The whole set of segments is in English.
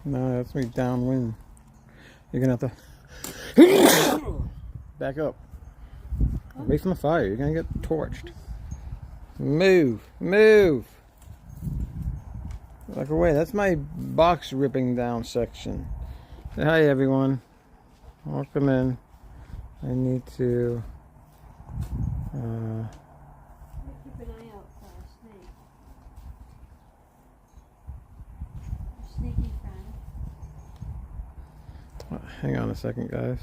No, that's me downwind. You're gonna have to back up. Away from the fire. You're gonna get torched. Move, move. Back away. That's my box ripping down section. Say hi, everyone. Welcome in. I need to. Keep an eye out for a snake. A sneaky friend. Hang on a second, guys.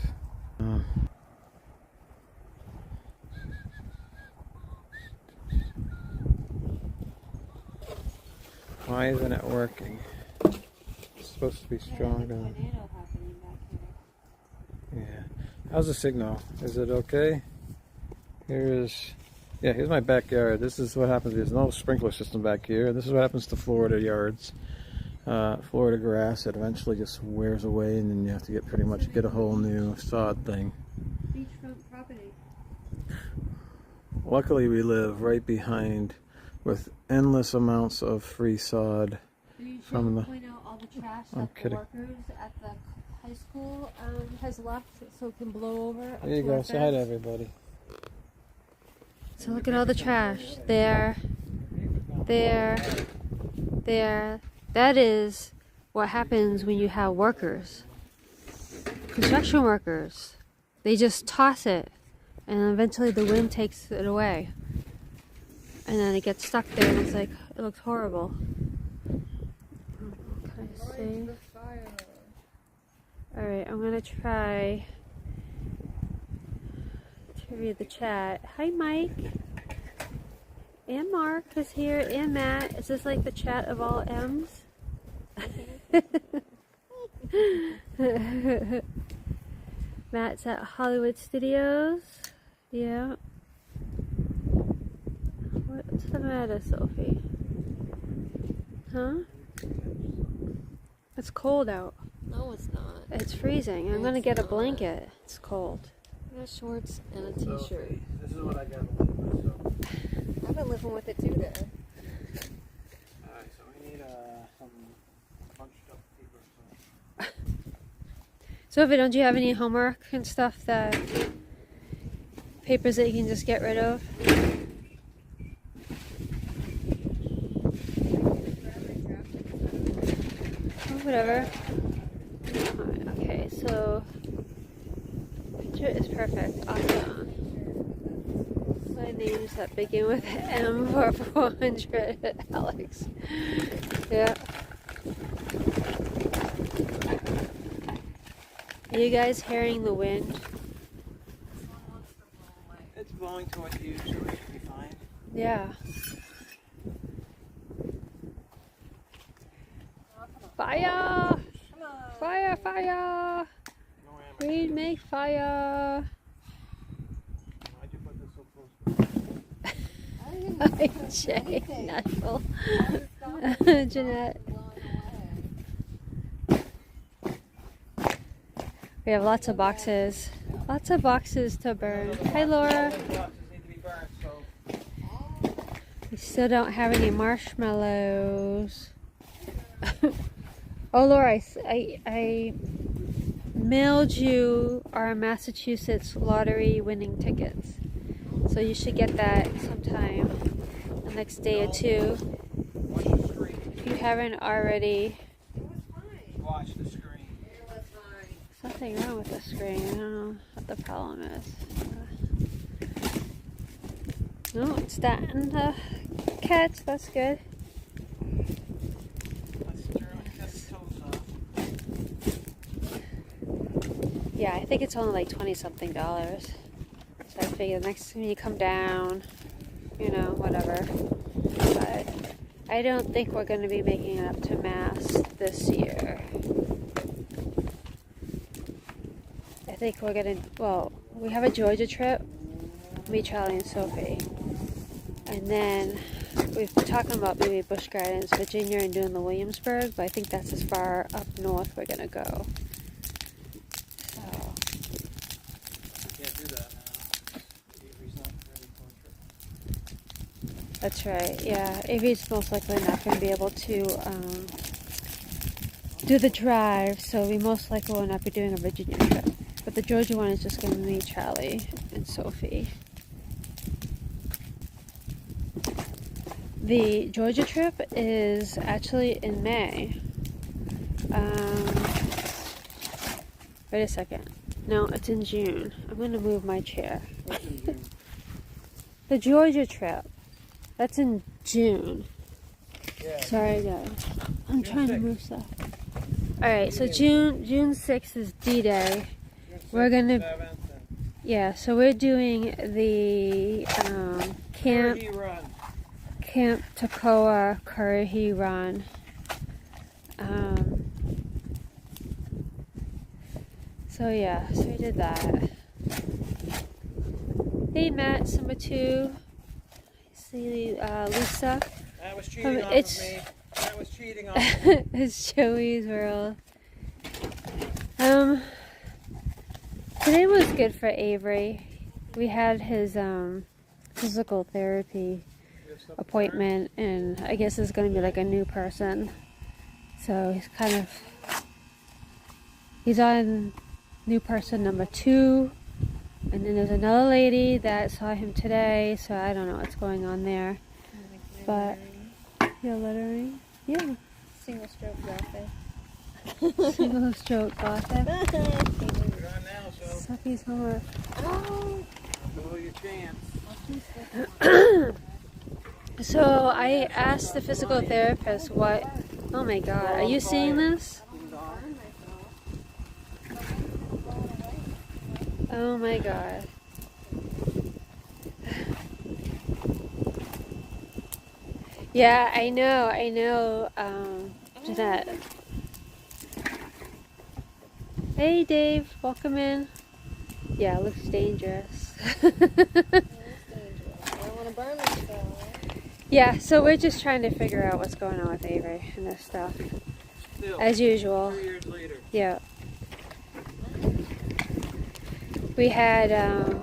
Why isn't it working? It's supposed to be stronger. Tornado happening back here. Yeah. How's the signal? Is it okay? Here's my backyard. This is what happens. There's no sprinkler system back here. This is what happens to Florida yards. Florida grass, it eventually just wears away, and then you have to pretty much get a whole new sod thing. Beachfront property. Luckily, we live right behind with endless amounts of free sod. You from the. point out all the trash I'm that kidding. the workers at the high school has left, so it can blow over. There you go. Say hi to everybody. So look at all the trash. There. That is what happens when you have workers. Construction workers. They just toss it, and eventually the wind takes it away. And then it gets stuck there, and it's like, it looks horrible. Can I see? Alright, I'm gonna try to read the chat. Hi, Mike. And Mark is here, and Matt. Is this like the chat of all M's? Matt's at Hollywood Studios. Yeah. What's the matter, Sophie? Huh? It's cold out. No, it's not. It's freezing. I'm gonna get a blanket. It's cold. I got shorts and a t-shirt. This is what I got to live with. So. I've been living with it too there. Alright, so we need some bunched up paper. Sophie, don't you have any homework and stuff that papers that you can just get rid of? Oh, whatever. Okay, so picture is perfect. Awesome. My names that begin with M for 400. Alex. Yeah. Are you guys hearing the wind? It's blowing towards you, so it should be fine. Yeah. Fire! Fire, fire! We make fire! Why'd you put this so close? Hi, Jay, Nashville. Jeanette. We have lots of boxes. Lots of boxes to burn. Hi, Laura. We still don't have any marshmallows. Oh, Laura, I mailed you our Massachusetts lottery winning tickets. So you should get that sometime the next day or two. If you haven't already. Watch the screen. Something wrong with the screen. I don't know what the problem is. No, it's starting to catch. That's good. Yeah, I think it's only like $20-something. So I figure next time you come down, you know, whatever. But I don't think we're going to be making it up to Mass this year. I think we're going to, well, we have a Georgia trip, me, Charlie, and Sophie. And then we've been talking about maybe Busch Gardens, Virginia, and doing the Williamsburg, but I think that's as far up north we're going to go. That's right, yeah. Avery's most likely not going to be able to do the drive, so we most likely will not be doing a Virginia trip. But the Georgia one is just going to be Charlie and Sophie. The Georgia trip is actually in May. Wait a second. No, it's in June. I'm going to move my chair. The Georgia trip. That's in June. Yeah. Sorry, guys. I'm June trying to 6th. move stuff. Alright, so June 6th is D-Day. We're gonna, yeah, so we're doing the Camp Toccoa Currahee Run. So yeah, so we did that. Hey Matt, number 2. See Lisa. That was cheating off It's of me. That was cheating off of me. it's Joey's world. Today was good for Avery. We had his physical therapy appointment, and I guess it's going to be like a new person. So he's on new person number 2, and then there's another lady that saw him today. So I don't know what's going on there. But you're littering, yeah. Single stroke graphic. Single stroke gothic. You're on now, so Sophie's homework. Oh. blow your chance. So I asked the physical therapist what. Oh my god, are you seeing this? Oh my god. Yeah, I know, Jeanette. Hey Dave, welcome in. Yeah, it looks dangerous. I don't want to burn myself. Yeah, so we're just trying to figure out what's going on with Avery and this stuff. Still, As usual. 3 years later. Yeah. We had,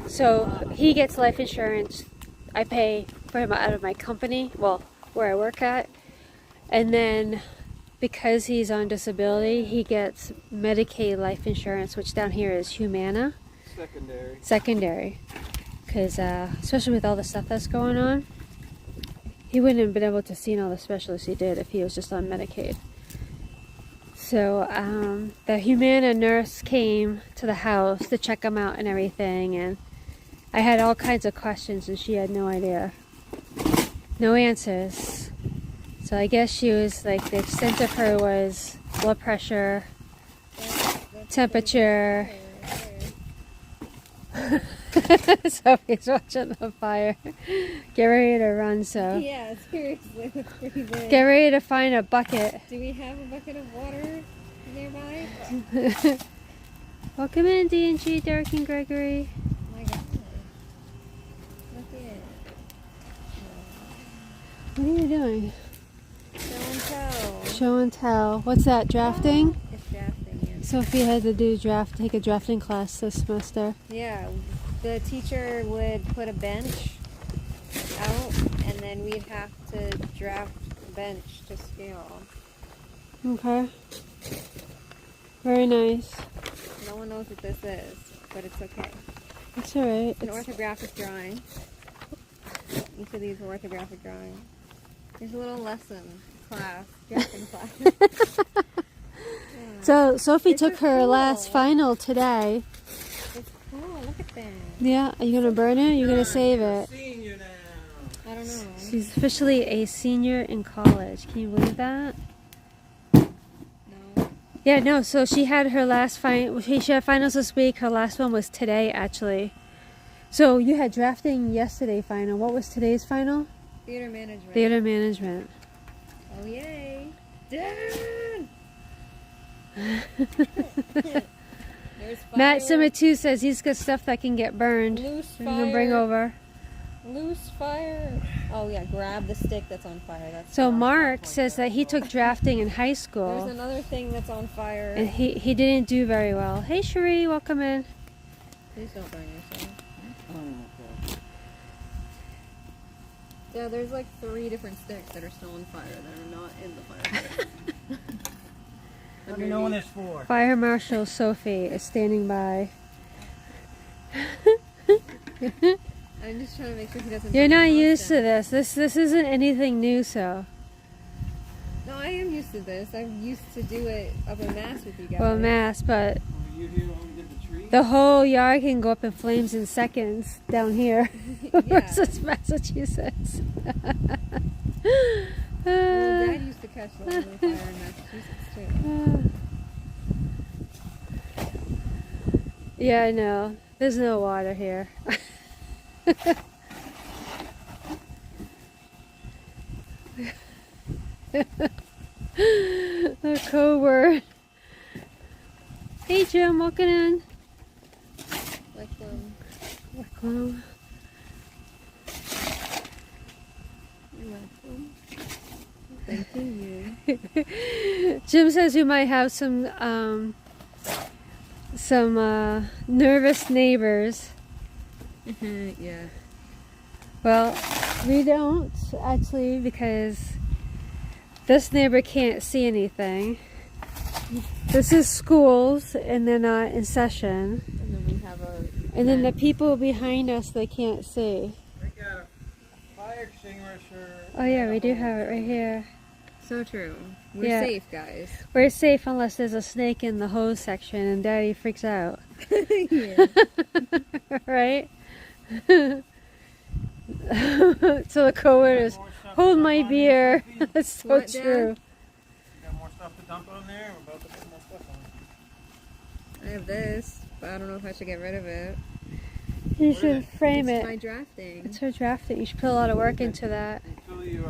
so he gets life insurance. I pay for him out of my company, well, where I work at. And then because he's on disability, he gets Medicaid life insurance, which down here is Humana. Secondary. Because, especially with all the stuff that's going on, he wouldn't have been able to see all the specialists he did if he was just on Medicaid. So the Humana nurse came to the house to check him out and everything, and I had all kinds of questions and she had no idea. No answers. So I guess she was like, the extent of her was blood pressure, temperature. Sophie's watching the fire. Get ready to run, so. Yeah, seriously, that's pretty big. Get ready to find a bucket. Do we have a bucket of water nearby? Welcome in, D&G, Derek and Gregory. Oh my god. Look at it. What are you doing? Show and tell. Show and tell. What's that, drafting? It's drafting, yeah. Sophie had to take a drafting class this semester. Yeah, the teacher would put a bench out, and then we'd have to draft the bench to scale. Okay. Very nice. No one knows what this is, but it's okay. That's alright. It's an orthographic drawing. Each of these are orthographic drawings. There's a little lesson class, drafting class. So Sophie This took is her cool. last final today. It's cool, look at that. Yeah, are you gonna burn it? Or are you gonna save it? Senior now. I don't know. She's officially a senior in college. Can you believe that? No. Yeah, no. So she had her last she had finals this week. Her last one was today, actually. So you had drafting yesterday final. What was today's final? Theater management. Theater management. Oh, yay. Dad! There's fire. Matt Simmer 2 says he's got stuff that can get burned. Loose I'm fire. gonna bring over. Loose fire. Oh, yeah, grab the stick that's on fire. That's So the wrong Mark point. says that he took drafting in high There's school another thing that's on fire. and he didn't do very well. Hey Cherie, welcome in. Please don't burn yourself. Yeah, there's like 3 different sticks that are still on fire that are not in the fire. Let me know when there's 4. Fire Marshal Sophie is standing by. I'm just trying to make sure he doesn't. You're burn not the house used to down. this. This isn't anything new, so. No, I am used to this. I'm used to do it up in Mass with you guys. Well, Mass, but Were you here when we did the tree? the whole yard can go up in flames in seconds down here Yeah. versus Massachusetts. Well, Dad used to catch the only fire in Massachusetts too. Yeah, I know. There's no water here. A code word. Hey Jim, walking in. Welcome. Thanking you. Jim says we might have some nervous neighbors. Yeah. Well, we don't actually, because this neighbor can't see anything. This is schools and they're not in session. And then we have a. And then the people behind us, they can't see. We got a fire extinguisher. Oh yeah, we do have it right here. So true. We're Yeah. safe, guys. We're safe unless there's a snake in the hose section and Daddy freaks out. Yeah. Right? So the code word is, hold my beer. That's so What, Dad? true. Got more stuff to dump on there. We're about to put more stuff on. I have this, but I don't know if I should get rid of it. You What is should it? frame It's my it. drafting. It's her drafting. You should put a lot of work into that. Until you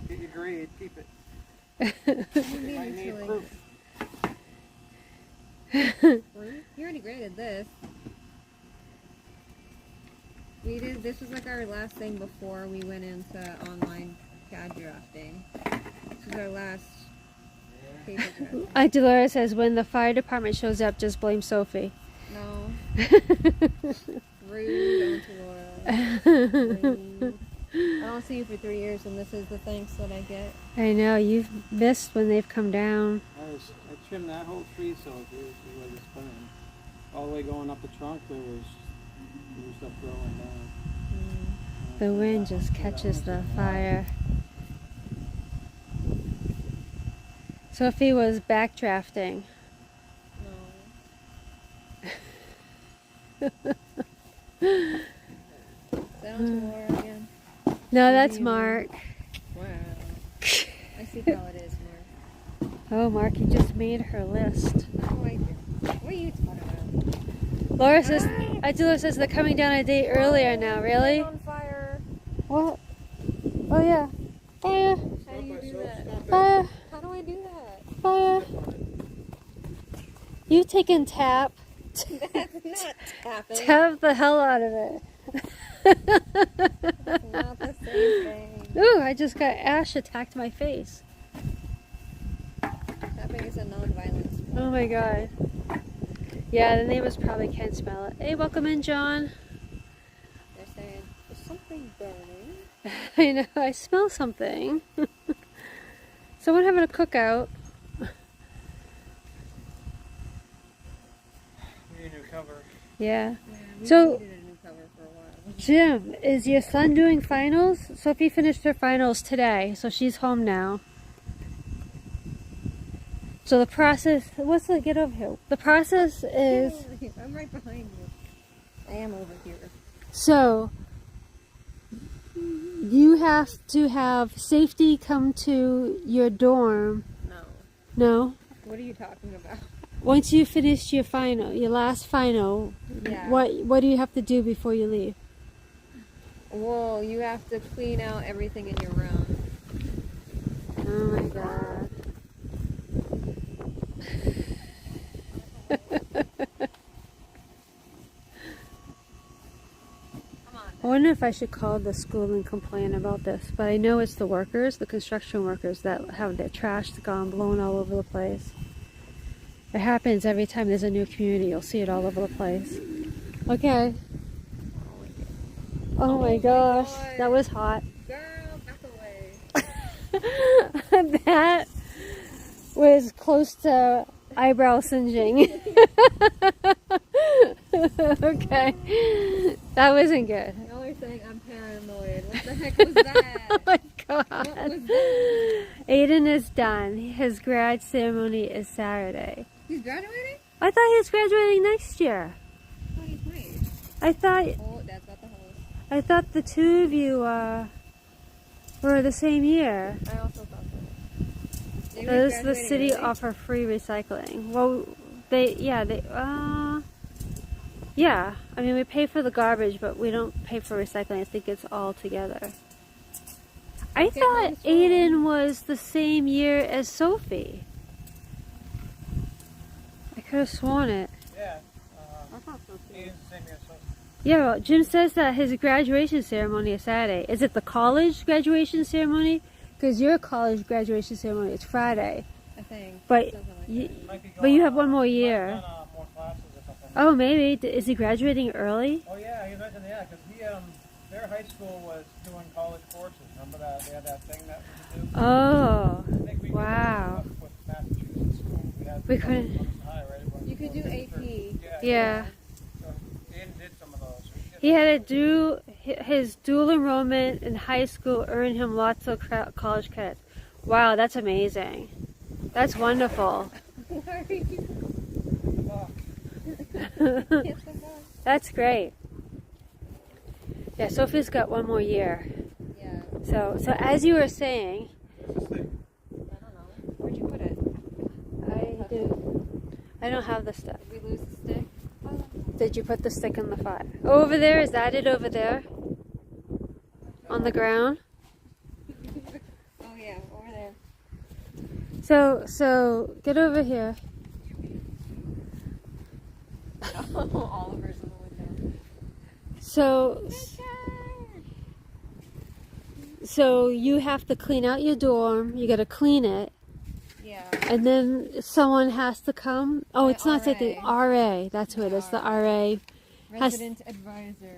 get your grade, keep it. What do you You might mean, need actually? proof. You already graded this. We did. This was like our last thing before we went into online CAD drafting. This is our last paper drafting. Dolores says, when the fire department shows up, just blame Sophie. No. Rude, Aunt Laura. Rude. I don't see you for 3 years, and this is the thanks that I get. I know, you've missed when they've come down. I trimmed that whole tree so it was just put in. All the way going up the trunk, there was new stuff growing down. The wind just catches the fire. Sophie was backdrafting. No. Is that Aunt Laura again? No, that's Mark. Wow. I see how it is, Mark. Oh, Mark, you just made her list. How do I do? What are you talking about? Laura says, Idula says they're coming down a day earlier now. Really? On fire. What? Oh yeah. Fire! How do you do that? Fire! How do I do that? Fire! You taking tap? That's not tapping. Tap the hell out of it. It's not the same thing. Ooh, I just got ash attacked my face. Tapping is a non-violent sport. Oh my god. Yeah, the neighbors probably can smell it. Hey, welcome in, John. They're saying, there's something burning. I know, I smell something. Someone having a cookout. We need a new cover. Yeah. Yeah, we So- needed a new cover for a while. Jim, is your son doing finals? Sophie finished her finals today, so she's home now. So the process, get over here. The process is, I'm right behind you. I am over here. so you have to have safety come to your dorm. No. No? What are you talking about? Once you finish your final, your last final, Yeah. what do you have to do before you leave? Well, you have to clean out everything in your room. Oh my god. I wonder if I should call the school and complain about this, but I know it's the workers, the construction workers, that have their trash gone blown all over the place. It happens every time there's a new community. You'll see it all over the place. Okay. Oh my gosh, God. that was hot. Girl, back away. That was close to eyebrow singeing. Okay. That wasn't good. Y'all are saying I'm paranoid. What the heck was that? Oh my What god. was that? Aiden is done. His grad ceremony is Saturday. He's graduating? I thought he was graduating next year. Oh, he's late. I thought Oh, Dad's got the hose. I thought the two of you were the same year. I also thought so. Maybe he's Does the graduating city early? offer free recycling? Well, yeah. I mean, we pay for the garbage, but we don't pay for recycling. I think it's all together. I Okay, thought mom's phone. Aiden was the same year as Sophie. I could have sworn it. Yeah. I thought so too. He's the same year, so. Yeah, well, Jim says that his graduation ceremony is Saturday. Is it the college graduation ceremony? Because your college graduation ceremony is Friday. I think. But Something like you, that. Might be but you going have one on- more might be year. going on more classes or something. Oh, maybe. Is he graduating early? Oh yeah, he mentioned because he their high school was doing college courses. Remember that they had that thing that we could do. Oh, I think we wow. could do with Massachusetts school. We could- High, right? It was- You could do AP. Yeah. So Aiden did some of those. He had to do his dual enrollment in high school, earned him lots of college credits. Wow, that's amazing. That's wonderful. Why are you get the box? That's great. Yeah, Sophie's got one more year. Yeah. So as you were saying, I don't know. Where'd you put it? I don't have the stuff. Did we lose the stick? Did you put the stick in the fire? Oh, over there? Is that it over there? On the ground? Oh yeah, over there. So get over here. Oliver's in the window. So you have to clean out your dorm. You got to clean it, Yeah. and then someone has to come. Oh, The it's not like the RA. That's who it is. The RA Resident advisor.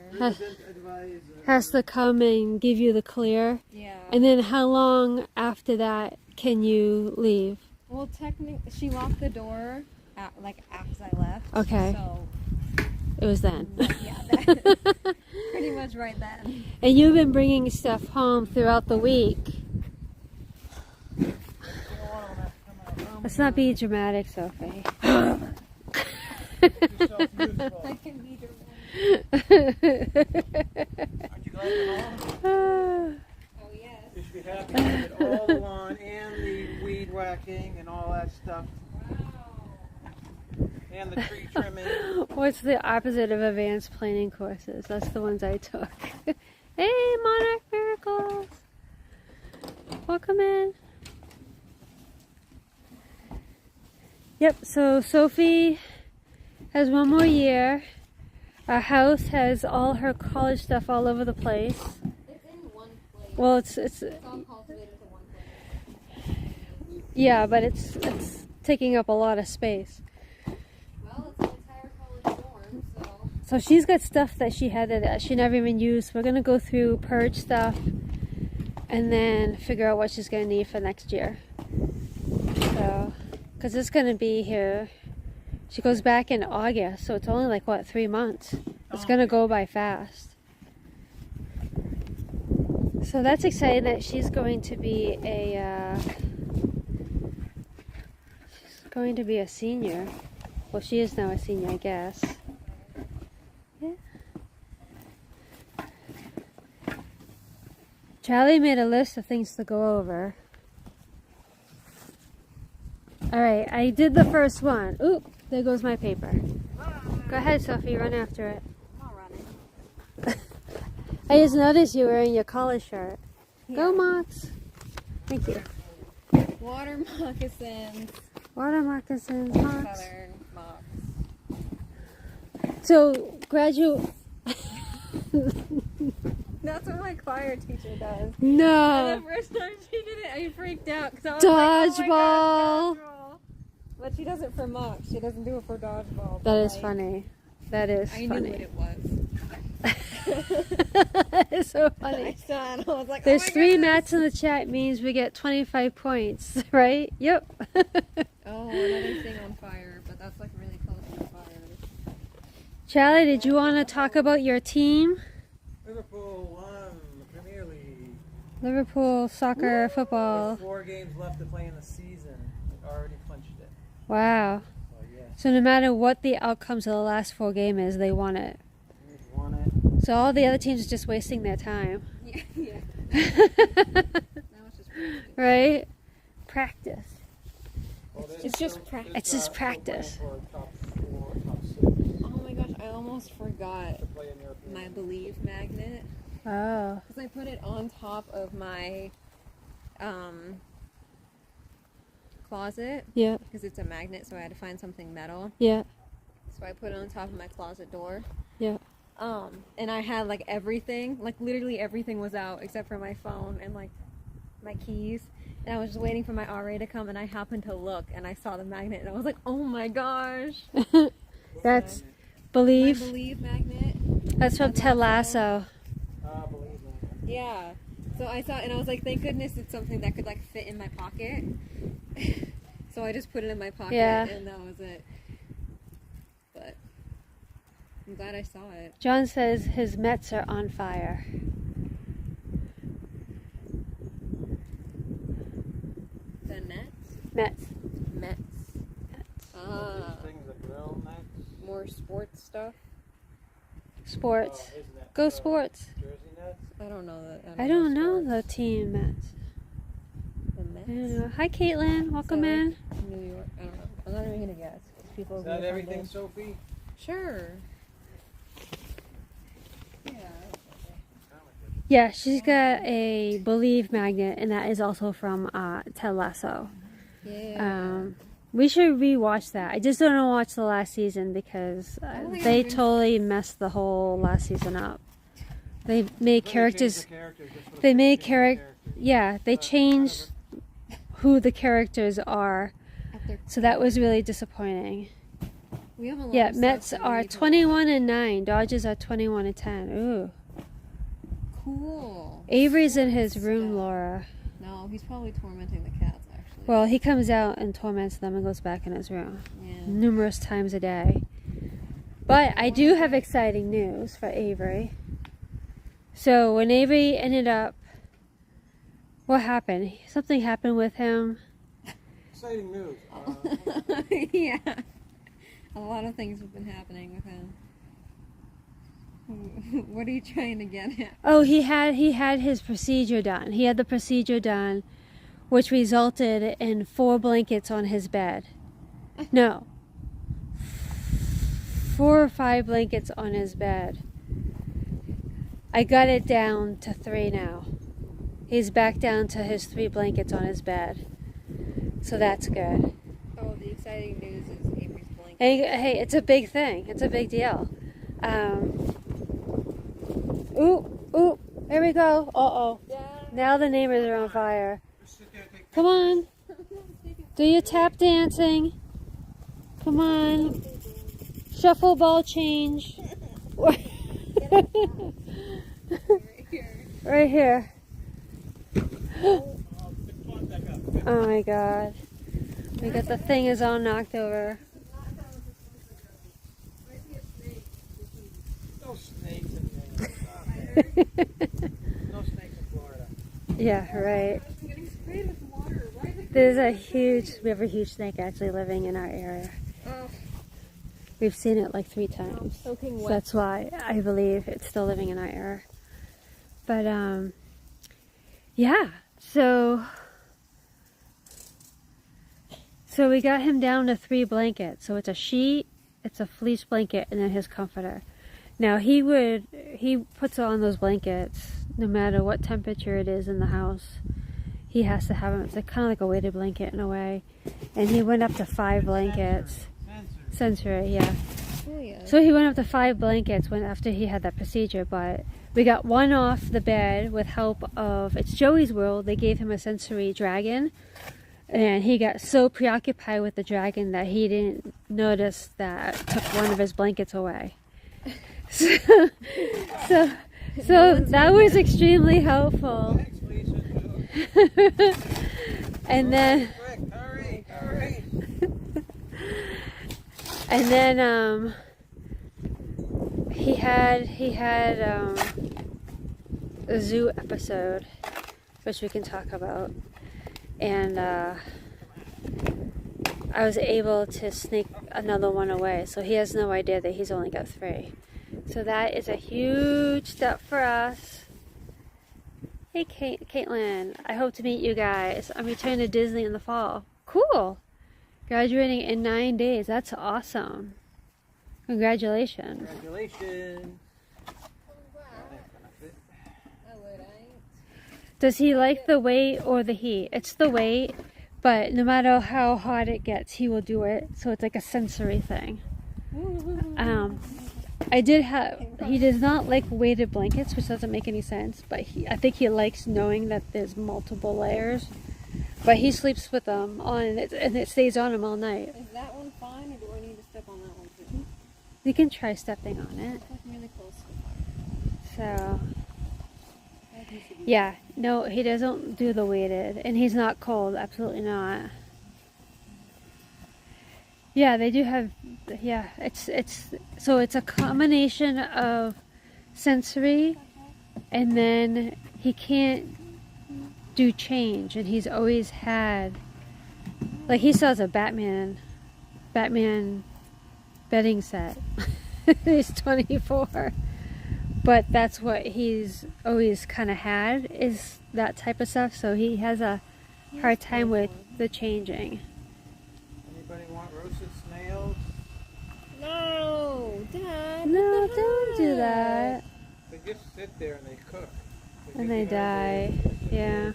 has to come and give you the clear. Yeah. And then how long after that can you leave? Well, technically, she locked the door after I left. Okay. So It was then. yeah, that, pretty much right then. And you've been bringing stuff home throughout the week. Let's not be dramatic, Sophie. I can be dramatic. Aren't you glad you're home? Oh yes. You should be happy. You did all the lawn and the weed whacking and all that stuff. And the tree trimming. What's the opposite of advanced planning courses? That's the ones I took. Hey, Monarch Miracles! Welcome in. Yep, so Sophie has one more year. Our house has all her college stuff all over the place. It's in one place. Well, it's It's all cultivated to one place. yeah, but it's taking up a lot of space. Well, it's an entire college dorm, so. So she's got stuff that she had that she never even used. We're gonna go through purge stuff and then figure out what she's gonna need for next year. So, because it's gonna be here. She goes back in August, so it's only like what, 3 months. It's gonna go by fast. So that's exciting that she's going to be a senior. Well, she is now a senior, I guess. Yeah. Charlie made a list of things to go over. Alright, I did the first one. Oop, there goes my paper. Go ahead, Sophie, run after it. I'm not running. I just noticed you wearing your college shirt. Go, Yeah. Mox. Thank you. Water moccasins. Water moccasins, Mox. Southern mocks. So, graduate. That's what my choir teacher does. No. And the first time she did it, I freaked out because I was like, oh my Dodgeball. God, dodgeball. But she does it for mocks. She doesn't do it for dodgeball. That but, is like, funny. That is I funny. knew what it was. It's so I funny. saw it. I was like, There's oh my 3 goodness. mats in the chat means we get 25 points, right? Yep. Oh, another thing on fire, but that's like really close to fire. Charlie, did you want to talk about your team? Liverpool won the Premier League. Liverpool soccer, football. With 4 games left to play in the season, we already clinched it. Wow. So yeah, So no matter what the outcomes of the last 4 games is, they won it. we won it. So all the other teams are just wasting their time. Yeah, yeah. Now it's just practice. Right? Practice. Well, this It's is just still- practice. It's just still practice. playing for top 4, top 6 Oh my gosh, I almost forgot to play in European. my Believe magnet. Oh. Because I put it on top of my closet. Yeah. Because it's a magnet, so I had to find something metal. Yeah. So I put it on top of my closet door. Yeah. And I had like everything, like literally everything was out except for my phone and like my keys. And I was just waiting for my RA to come, and I happened to look and I saw the magnet and I was like, oh my gosh. That's My Believe. Believe magnet. That's from Ted Lasso. Believe me. Yeah. So I saw it and I was like, thank goodness it's something that could like fit in my pocket. So I just put it in my pocket Yeah. and that was it. But I'm glad I saw it. John says his Mets are on fire. The Nets? Mets. Mets. Ah, These things that grill next. more sports stuff. Sports. Oh, his Nets, Go sports. Jersey Nets. I don't know that. I don't know sports. the team Mets. The Mets. I don't know. Hi, Caitlin. Welcome So, in. New York. I don't know. I'm not even gonna guess. 'Cause people Is will be that everything, offended. Sophie? Sure. Yeah. Yeah, she's got a Believe magnet, and that is also from Ted Lasso. Yeah. We should rewatch that. I just don't want to watch the last season because don't think they I've been- totally messed the whole last season up. They made characters. Just for the They made change of character. Yeah, they changed who the characters are. At their So that was really disappointing. We have a lot Yeah, of Mets stuff that we are need to 21-9. Dodgers are 21-10. Ooh. watch. Cool. Avery's in his room, Stuff. Laura. No, he's probably tormenting the cats actually. Well, he comes out and torments them and goes back in his room yeah. numerous times a day. But I do have exciting news for Avery. So when Avery ended up, what happened? Something happened with him. Exciting news. Yeah. A lot of things have been happening with him. What are you trying to get at? Oh, he had his procedure done. He had the procedure done, which resulted in 4 blankets on his bed. No. 4 or 5 blankets on his bed. I got it down to 3 now. He's back down to his 3 blankets on his bed. So that's good. Oh, the exciting news is Avery's blanket. Hey, it's a big thing. It's a big deal. Ooh, here we go. Uh-oh. Now the neighbors are on fire. Come on. Do your tap dancing. Come on. Shuffle ball change. Right here. Oh my god. We got the thing is all knocked over. No snakes in there. No snakes in Florida. Yeah, right. We have a huge snake actually living in our area. Oh, We've seen it like 3 times. soaking So wet. that's why I believe it's still living in our area. But, yeah. So we got him down to 3 blankets. So it's a sheet, it's a fleece blanket, and then his comforter. Now he puts on those blankets no matter what temperature it is in the house. He has to have them. It's kind of like a weighted blanket in a way. And he went up to 5 blankets. Sensory, yeah. Oh, yeah. So he went up to 5 blankets after he had that procedure, but we got one off the bed with help of, it's Joey's World. They gave him a sensory dragon, and he got so preoccupied with the dragon that he didn't notice that it took one of his blankets away. So that was extremely helpful. And then he had a zoo episode, which we can talk about, and I was able to sneak another one away, so he has no idea that he's only got 3. So that is a huge step for us. Hey Caitlin, I hope to meet you guys. I'm returning to Disney in the fall. Cool! Graduating in 9 days. That's awesome. Congratulations. Congratulations. Does he like the weight or the heat? It's the weight, but no matter how hot it gets, he will do it. So it's like a sensory thing. He does not like weighted blankets, which doesn't make any sense, but I think he likes knowing that there's multiple layers. But he sleeps with them on, and it stays on him all night. Is that one fine, or do I need to step on that one too? You can try stepping on it. It's like really close to the fire. So, yeah, no, he doesn't do the weighted, and he's not cold, absolutely not. Yeah, they do have, yeah, it's a combination of sensory, and then he can't do change, and he's always had, like, he still has a Batman bedding set. He's 24, but that's what he's always kind of had, is that type of stuff, so he has a hard time with the changing. Anybody want roasted snails? No, Dad. No, don't do that. They just sit there and they cook. And they die. Yeah.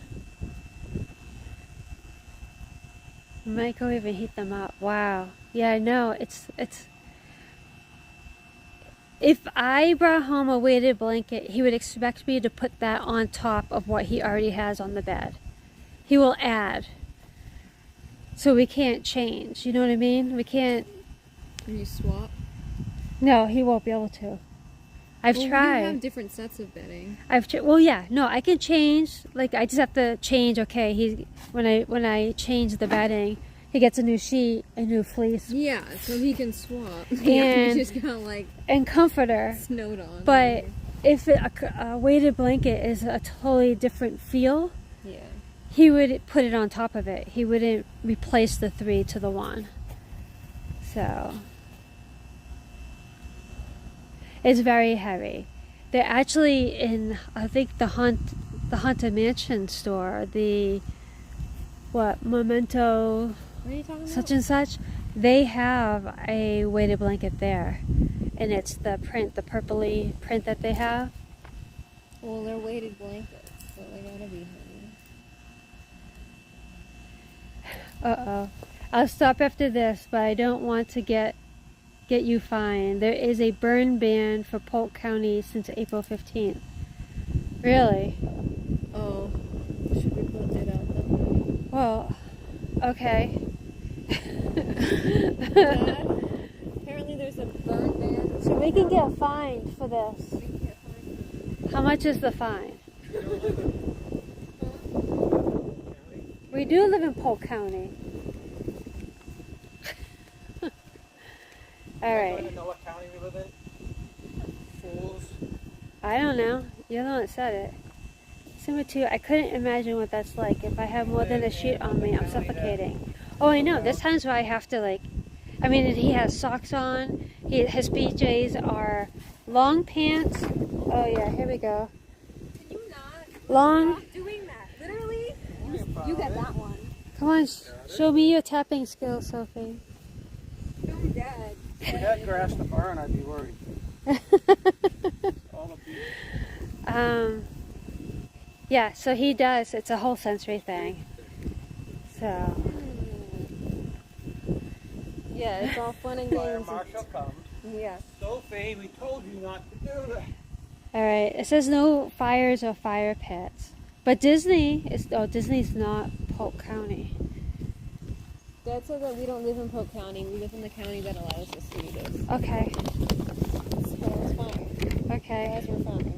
Microwave and heat them up. Wow. Yeah, I know. It's. If I brought home a weighted blanket, he would expect me to put that on top of what he already has on the bed. He will add. So we can't change. You know what I mean? We can't. Can you swap? No, he won't be able to. I've tried. You have different sets of bedding. Well, yeah, no, I can change. Like, I just have to change. Okay, when I change the bedding, he gets a new sheet, a new fleece. Yeah, so he can swap. And he just kind of like and comforter. Snowed on. But if a weighted blanket is a totally different feel, yeah, he would put it on top of it. He wouldn't replace the 3 to the 1. So it's very heavy. They're actually in, I think, the Haunted Mansion store, Memento, what are you talking about? such and such. They have a weighted blanket there, and it's the purpley print that they have. Well, they're weighted blankets, so they gotta be heavy. I'll stop after this, but I don't want to get you fined. There is a burn ban for Polk County since April 15th. Really? Oh, should we put it out then? Well, okay. Dad, apparently there's a burn ban. So we can get fined for this. How much is the fine? We do live in Polk County. All right. Do you know what county we live in? Fools. I don't know. You're the one that said it. Similar to, I couldn't imagine what that's like. If I have more than a sheet on me, I'm suffocating. Oh, I know. There's times where I have to, like, I mean, he has socks on. His PJs are long pants. Oh, yeah, here we go. Can you not Long. stop doing that? Literally, you get that one. Come on, show me your tapping skills, Sophie. Show me Dad. If we had grass to burn, I'd be worried. All the people. Yeah, so he does. It's a whole sensory thing. So. Yeah, it's all fun and Fire games. marshal comes. Yeah. Sophie, we told you not to do that. Alright, it says no fires or fire pits. But Disney's not Polk County. Dad said that we don't live in Polk County. We live in the county that allows us to do this. Okay. So it's fine. Okay. Guys, we're fine.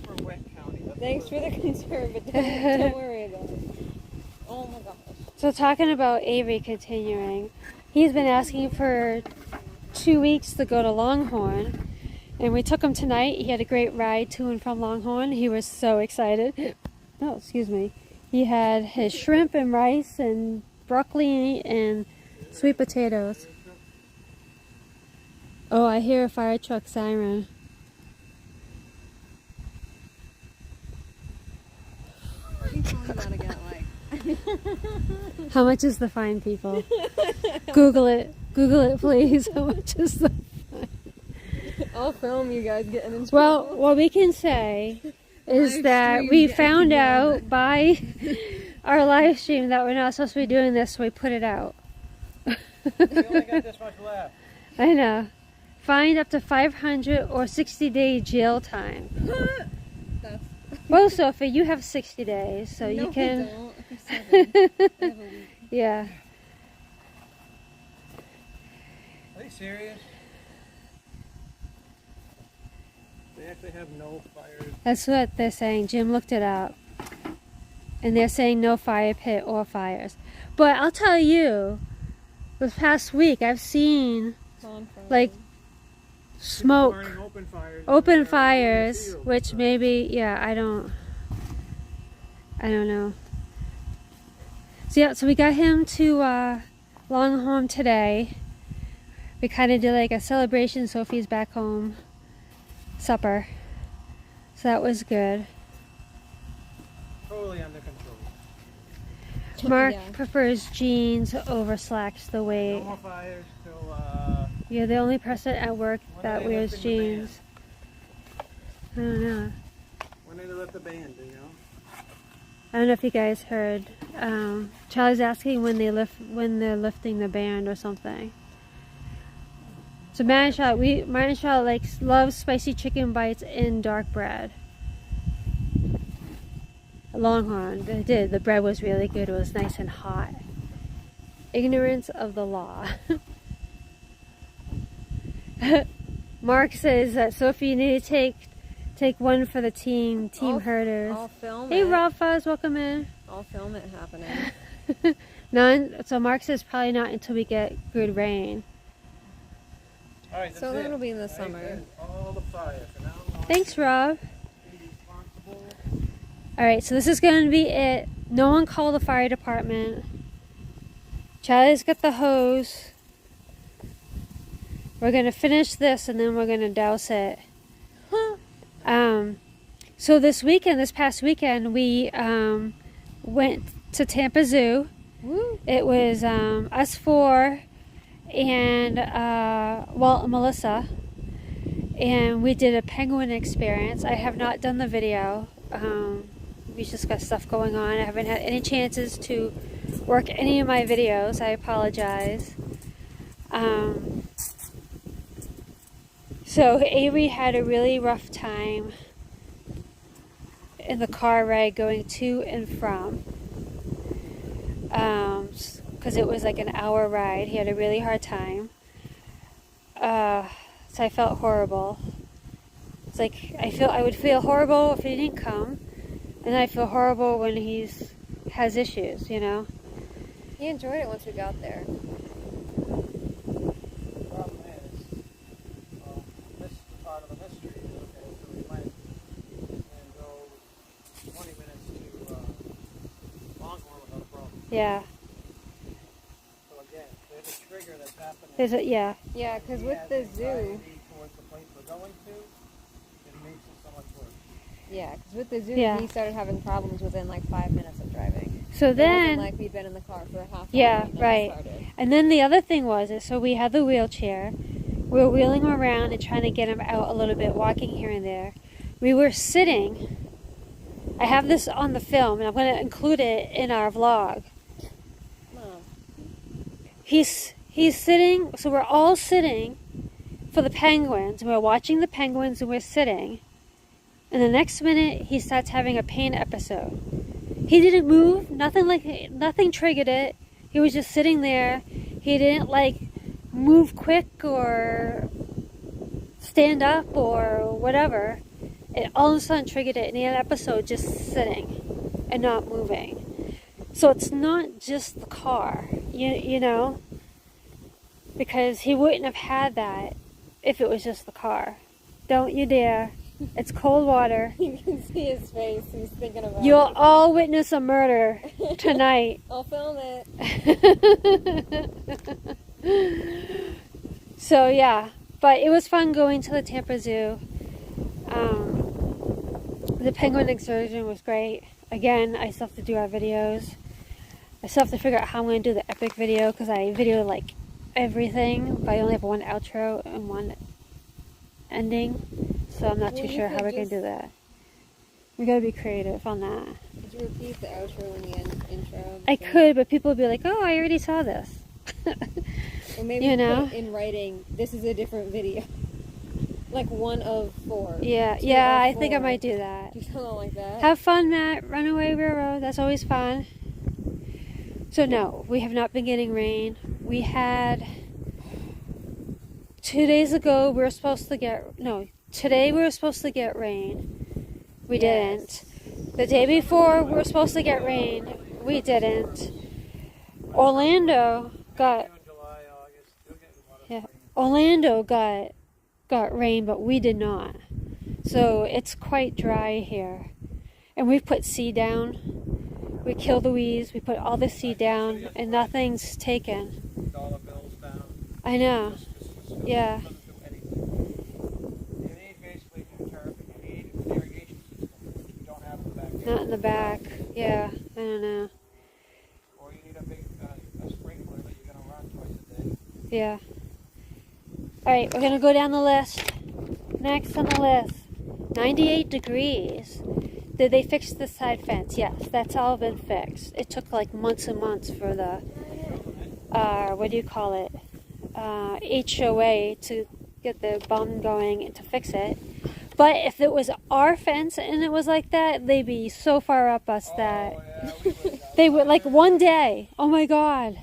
For wet county. Thanks for the concern, but don't worry about it. Oh my gosh. So talking about Avery continuing, he's been asking for 2 weeks to go to Longhorn, and we took him tonight. He had a great ride to and from Longhorn. He was so excited. Oh, excuse me. He had his shrimp and rice and broccoli and sweet potatoes. Oh, I hear a fire truck siren. Are you calling that again? Like, How much is the fine, people? Google it. Google it, please. How much is the I'll film you guys getting in trouble. Well, what we can say is Live that stream we getting found yelled out by our live stream that we're not supposed to be doing this, so we put it out. We only got this much left. I know. Fined up to 500 or 60-day jail time. That's, Well, Sophie, you have 60 days, so no, you can. I don't. I have 7. I have a week. Yeah. Are you serious? They actually have no fires. That's what they're saying. Jim looked it up. And they're saying no fire pit or fires. But I'll tell you, this past week I've seen Bonfire. like smoke, Burning open open fires. fires, which maybe, yeah, I don't know. So yeah, so we got him to Longhorn today. We kind of did like a celebration. Sophie's back home supper. So that was good. Totally under control. Mark Yeah. prefers jeans over slacks the No way. more fires till You're the only person at work When that are they wears lifting the band? jeans. I don't know. when they let the band, you know. I don't know if you guys heard. Charlie's asking when they're lifting the band or something. So Matt and Charlotte loves spicy chicken bites in dark bread. Longhorn, they did. The bread was really good. It was nice and hot. Ignorance of the law. Mark says that Sophie, you need to take one for the team herders. I'll film Hey it. Rob Fuzz, welcome in. I'll film it happening. So Mark says probably not until we get good rain. All right, that's So then it. it'll be in the Right summer. there. All the fire. For now on. Thanks, Rob. Be responsible. Alright, so this is going to be it. No one called the fire department. Charlie's got the hose. We're going to finish this and then we're going to douse it. So this past weekend, we went to Tampa Zoo. Woo. It was us four and Walt and Melissa. And we did a penguin experience. I have not done the video. We just got stuff going on. I haven't had any chances to work any of my videos. I apologize. So Avery had a really rough time in the car ride going to and from. Because it was like an hour ride. He had a really hard time. So I felt horrible. It's like I would feel horrible if he didn't come, and I feel horrible when has issues, you know. He enjoyed it once we got there. The problem is, this is part of the mystery. Okay, so we might go 20 minutes to Longhorn without a problem. Yeah. So again, there's a trigger that's happening. Yeah. Yeah, because He with has the zoo, anxiety towards the place we're going to, it makes it so much worse. yeah, because with the zoo, Yeah. he started having problems within like 5 minutes of driving. So It then, wasn't like we'd been in the car for a half Yeah, hour. and then it right. started. and then the other thing was, so we had the wheelchair. We were wheeling him around and trying to get him out a little bit, walking here and there. We were sitting. I have this on the film, and I'm going to include it in our vlog. No. He's sitting, so we're all sitting for the penguins, and we're watching the penguins, and we're sitting. And the next minute, he starts having a pain episode. He didn't move, nothing triggered it. He was just sitting there. He didn't move quick or stand up or whatever, it all of a sudden triggered it, and he had an episode just sitting and not moving. So it's not just the car, you know, because he wouldn't have had that if it was just the car. Don't you dare. It's cold water. You can see his face. He's thinking about You'll it. all witness a murder tonight. I'll film it. So yeah, but it was fun going to the Tampa Zoo. The penguin excursion was great. Again, I still have to do our videos. I still have to figure out how I'm going to do the epic video, because I videoed like everything, but I only have one outro and one ending. So I'm not too sure how we're going to do that. We got to be creative on that. Could you repeat the outro and the intro? I could, but people would be like, oh, I already saw this. Or maybe you know? put in writing, this is a different video. Like 1 of 4. Yeah, 2 yeah, of I think I 4. might do that. Do something like that. Have fun, Matt. Runaway Railroad. That's always fun. So no, we have not been getting rain. We had 2 days ago. We were supposed to get Today we were supposed to get rain. We didn't. The day before we were supposed to get rain. We didn't. Orlando got rain, but we did not. So it's quite dry here. And we've put seed down. We killed the weeds. We put all the seed down, and nothing's taken. $1 bills down. I know. Yeah. You need basically new turf, and you need an irrigation system, which we don't have in the backyard. Not in the back. Yeah, I don't know. Or you need a big a sprinkler that you're going to run twice a day. Yeah. Alright, we're going to go down the list. Next on the list, 98 degrees. Did they fix the side fence? Yes, that's all been fixed. It took like months and months for the, what do you call it, HOA to get the bum going and to fix it. But if it was our fence and it was like that, they'd be so far up us that they would, like, one day. Oh my God.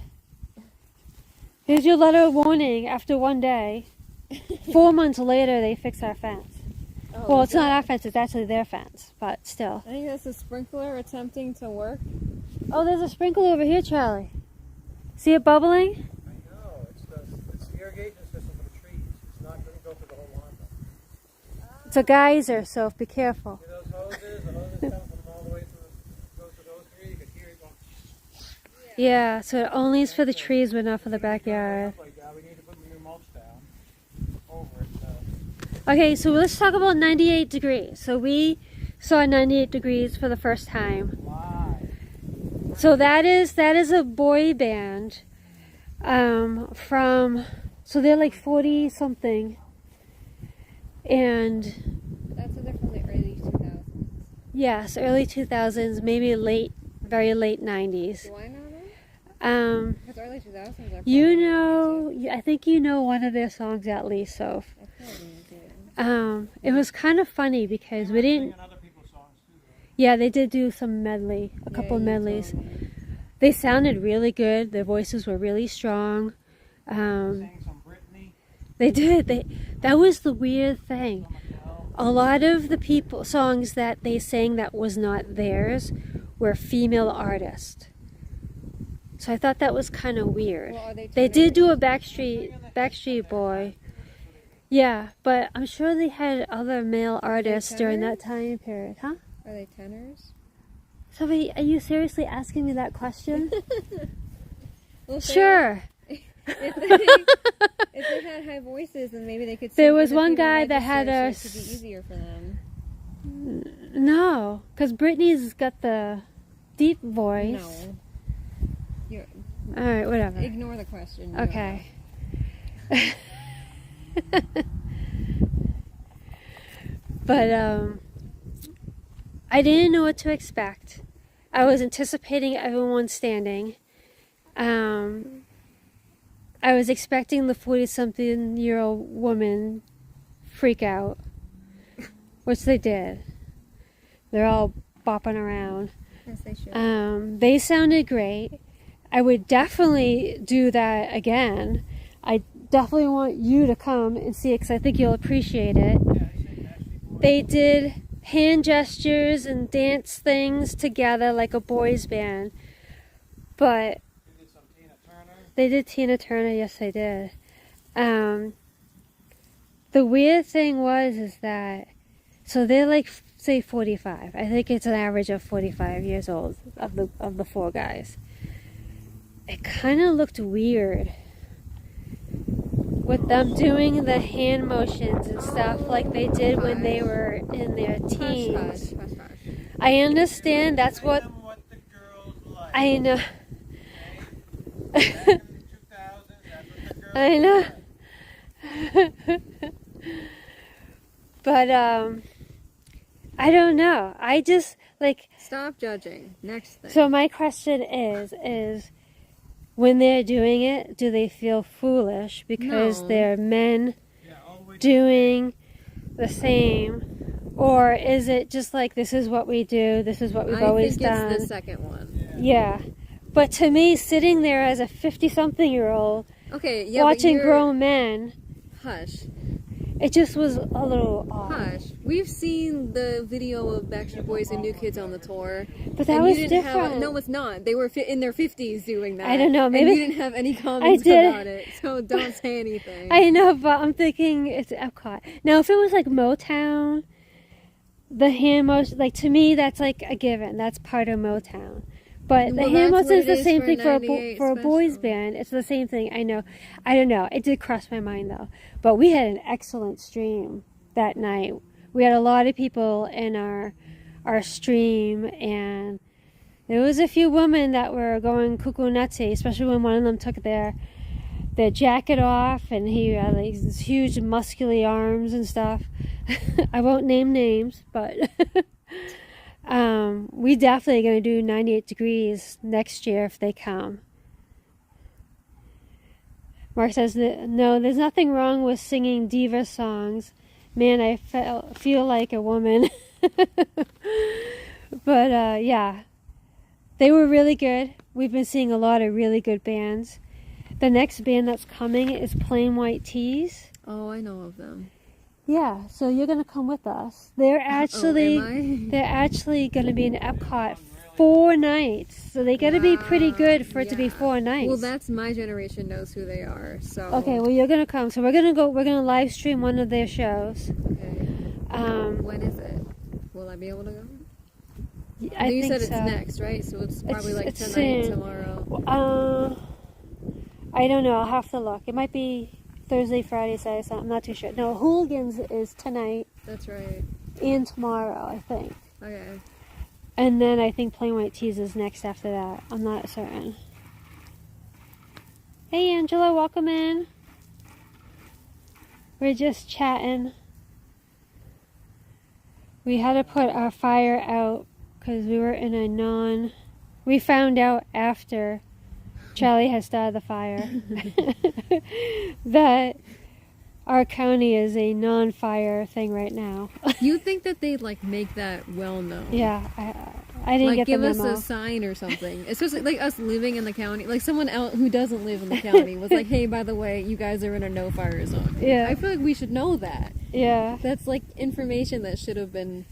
Here's your letter of warning after one day. 4 months later, they fix our fence. Oh, Well, it's not our fence, it's actually their fence, but still. I think that's a sprinkler attempting to work. Oh, there's a sprinkler over here, Charlie. See it bubbling? I know. It's the irrigation system for the trees. It's not going to go through the whole lawn. It's a geyser, so be careful. See those hoses? The hoses come from all the way through, goes to those trees. You could hear it going. Yeah, so it only is for the trees, but not for the backyard. Like that. We need to put new mulch down over it. Okay, so let's talk about 98 degrees. So we saw 98 degrees for the first time. Live. So that is a boy band from, so they're like 40 something, and That's they're from the early 2000s. yes, early 2000s, maybe very late 90s. Do I know them? Because early 2000s are You probably know, I think you know one of their songs at least, Soph. I probably do. It was kind of funny because we didn't. Other people's songs too, though. Yeah, they did do some medley, a couple you medleys. told me. They sounded really good. Their voices were really strong. Sang some Britney. They did. That was the weird thing. A lot of the songs that they sang that was not theirs were female artists. So I thought that was kind of weird. Well, are they They did do a tenors? Backstreet Boy. Yeah, but I'm sure they had other male artists during that time period, huh? Are they tenors? Sophie, are you seriously asking me that question? Well, if they Sure. if they had high voices, then maybe they could. There sing was other one people guy that register, had a so it could be easier for them. No, because Britney's got the deep voice. No. You're, All right, whatever. ignore the question. You Okay. But I didn't know what to expect. I was anticipating everyone standing. I was expecting the 40-something-year-old woman freak out, which they did. They're all bopping around. Yes, they should. They sounded great. I would definitely do that again. definitely want you to come and see it because I think you'll appreciate it. They did hand gestures and dance things together like a boys band. But You did some Tina Turner. they did Tina Turner, yes they did. The weird thing is that, so they're like, say 45. I think it's an average of 45 years old of the four guys. It kind of looked weird with them doing the hand motions and stuff like they did when they were in their teens. Hush, hush, hush. I understand that's what What the girls like. I know. Back in the 2000s, that's what the girls I know. like. But I don't know. I just like. Stop judging. Next thing. So my question is when they're doing it, do they feel foolish because No. they're men Yeah, all the way to doing the same, or is it just like this is what we do, this is what we've always I think done? it's the second one. Yeah. But to me, sitting there as a 50-something-year-old Okay, yeah, watching but grown men, Hush. it just was a little odd. Hush. We've seen the video of Backstreet Boys and New Kids on the tour. But that and was you didn't different. No, it's not. They were in their 50s doing that. I don't know, maybe- And you didn't have any comments did. about it, so don't say anything. I know, but I'm thinking it's Epcot. Now, if it was like Motown, the hand motion, like to me, that's like a given. That's part of Motown. But the Well, hand that's motion what is the it is same for thing for 98 a boys special. band. It's the same thing. I know. I don't know. It did cross my mind though. But we had an excellent stream that night. We had a lot of people in our stream, and there was a few women that were going cuckoo nutsy, especially when one of them took their jacket off and he had like these huge muscular arms and stuff. I won't name names, but we definitely going to do 98 Degrees next year if they come. Mark says that, no, there's nothing wrong with singing diva songs. Man, I feel like a woman. But yeah, they were really good. We've been seeing a lot of really good bands. The next band that's coming is Plain White Tees. Oh, I know of them. Yeah, so you're gonna come with us. They're actually am I? they're actually gonna be in Epcot 4 nights. So they gotta be pretty good for it to be Yeah. 4 nights. Well, that's my generation knows who they are, so... Okay, well you're gonna come. So we're gonna live stream one of their shows. Okay. When is it? Will I be able to go? I you think said it's so. next, right? So it's probably like it's tonight, soon. tomorrow. I don't know. I'll have to look. It might be Thursday, Friday, Saturday, Sunday. I'm not too sure. No, Hooligans is tonight That's right. and tomorrow, I think. Okay. And then I think Plain White Tees is next after that. I'm not certain. Hey, Angela, welcome in. We're just chatting. We had to put our fire out because we were in a we found out after Charlie had started the fire that our county is a non-fire thing right now. You think that they'd like make that well known? Yeah, I didn't Like get give the us memo. a sign or something. Especially like us living in the county. Like someone else who doesn't live in the county was like, "Hey, by the way, you guys are in a no-fire zone." Yeah. I feel like we should know that. Yeah, That's like information that should have been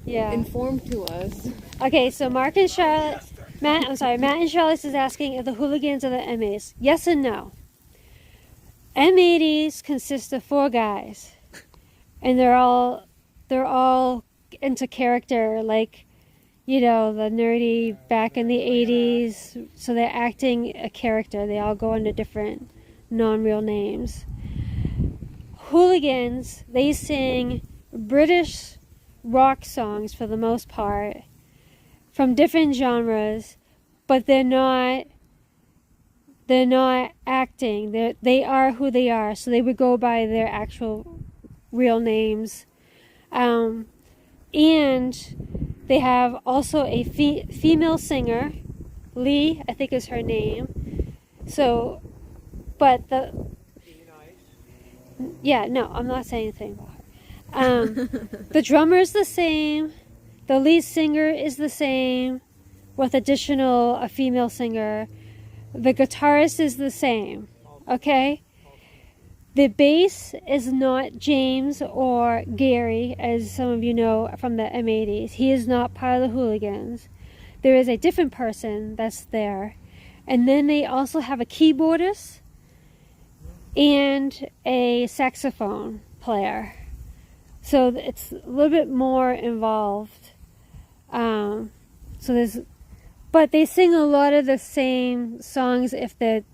yeah. informed to us. Okay, so Mark and Charlotte, Matt and Charlotte is asking if the Hooligans are the M80s. Yes and no. M80s consist of 4 guys, and they're all into character, like, you know, the nerdy back in the 80s. So they're acting a character. They all go under different non-real names. Hooligans, they sing British rock songs for the most part from different genres, but they're not acting. They are who they are, so they would go by their actual real names. And they have also a female singer, Lee, I think is her name. So, but no, I'm not saying anything about her. The drummer is the same. The lead singer is the same, with a female singer. The guitarist is the same. Okay? The bass is not James or Gary, as some of you know from the M80s. He is not part of the Hooligans. There is a different person that's there. And then they also have a keyboardist and a saxophone player. So it's a little bit more involved. But they sing a lot of the same songs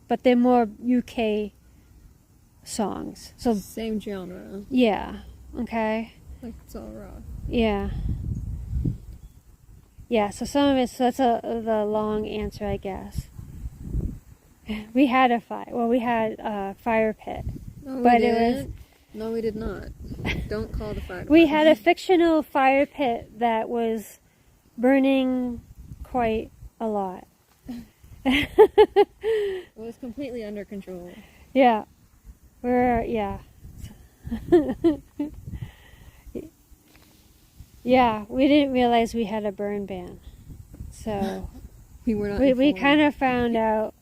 but they're more UK songs. So Same genre. yeah, okay. Like it's all rock. Yeah. Yeah, so some of it, so that's the long answer, I guess. We had a fire pit. No, But we it was- didn't. No, we did not. Don't call the fire. We had a fictional fire pit that was burning quite a lot. It was completely under control. Yeah. Yeah, we didn't realize we had a burn ban. So We were not. we informed. kind of found out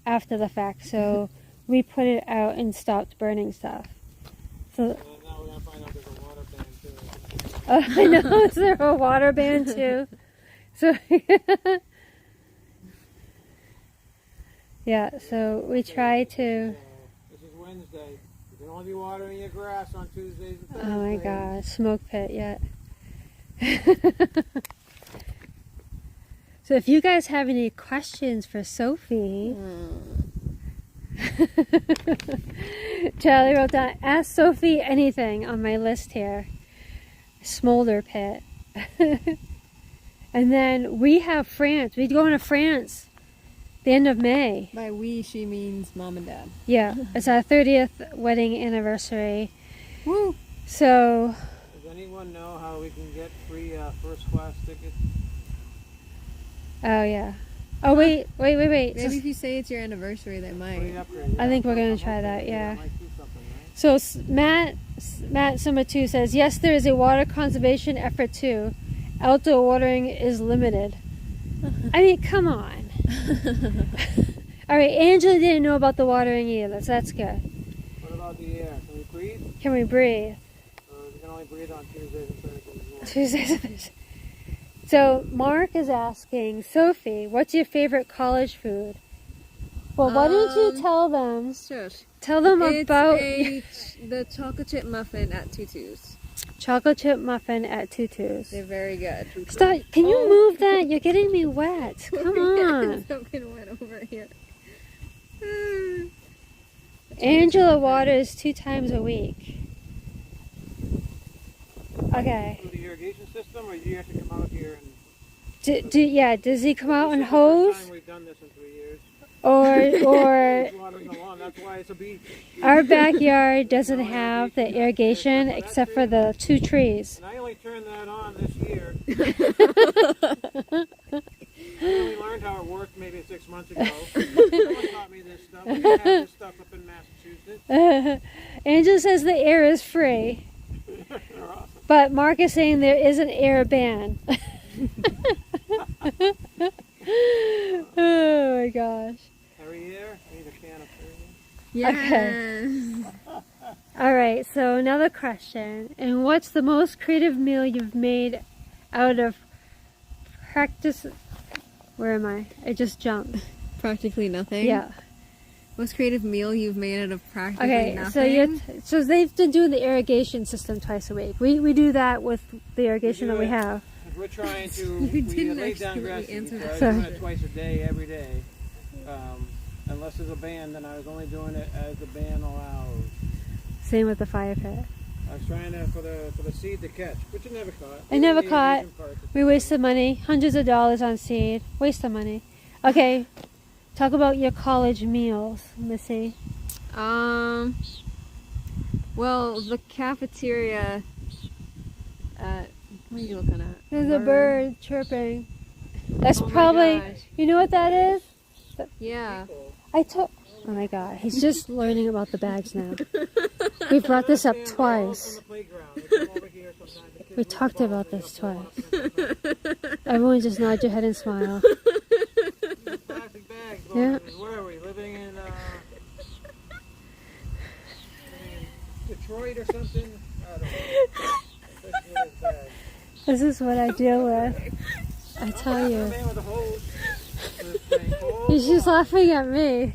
after the fact. So we put it out and stopped burning stuff. So And now we're gonna find out there's a water ban too. I know, is there a water ban too? So yeah, so we try to. This is Wednesday. You can only be watering your grass on Tuesdays and Thursdays. Oh my God, smoke pit yet. So if you guys have any questions for Sophie, Charlie wrote down, ask Sophie anything on my list here. Smolder pit. And then we have France. We're going to France the end of May. By we, she means mom and dad. Yeah, it's our 30th wedding anniversary. Woo! So, Does anyone know how we can get free first class tickets? oh yeah. Oh wait. Maybe So, if you say it's your anniversary, they might. Free upgrade, I think we're gonna I'm try hoping that, yeah. might do something, right? so Matt Summer 2 says, yes, there is a water conservation effort too. Outdoor watering is limited. I mean, come on. All right, Angela didn't know about the watering either, so that's good. What about the air? Can we breathe? Can we breathe? We can only breathe on Tuesdays and Thursdays. as well. Tuesdays and Thursdays. So Mark is asking, Sophie, what's your favorite college food? Well, why don't you tell them? Shush. Tell them It's about the chocolate chip muffin at Tutu's. chocolate chip muffin at Tutu's. They're very good. Stop! Can you move that? You're getting me wet. Come on. It's soaking wet over here. Angela waters 2 times a week. Okay. Through the irrigation system, or do you have to come out here and... Does he come out This and is the first hose? time we've done this in 3 years. Or It's watering the lawn, that's why it's a beach. our backyard doesn't have the irrigation except for the 2 trees. And I only turned that on this year. I only learned how it worked maybe 6 months ago. Someone taught me this stuff. We have this stuff up in Massachusetts. Angela says the air is free, They're awesome. but Mark is saying there is an air ban. Oh my gosh. Perrier? I need a can of Perrier. Yes. All right, so another question. And what's the most creative meal you've made out of practice? Where am I? I just jumped. Practically nothing. Yeah. Most creative meal you've made out of practically Okay, nothing? so they've been doing the irrigation system twice a week. We do that with the irrigation We do that we it. have. We're trying to We we didn't lay down actually grass to answer each that other. Doing question. it twice a day, every day. Unless there's a ban, then I was only doing it as the ban allows. Same with the fire pit. I was trying to for the seed to catch, which it never caught. It never The caught. irrigation part. We wasted money, hundreds of dollars on seed. Waste of money. Okay, talk about your college meals, Missy. Well, the cafeteria at, what are you looking at? There's a bird chirping. That's Oh my probably, gosh. you know what that is? Yeah. I took, oh my God, he's just learning about the bags now. We brought this up Stand twice. on the playground. They come over here sometimes. The kids We love talked balls. about They this go up twice. Everyone just nod your head and smile. These plastic bags. Yeah. Where are we? Living in weight or something. I don't know. Especially with his bag. This is what I deal with. I tell you. Man with a hose. This thing. He's just laughing at me.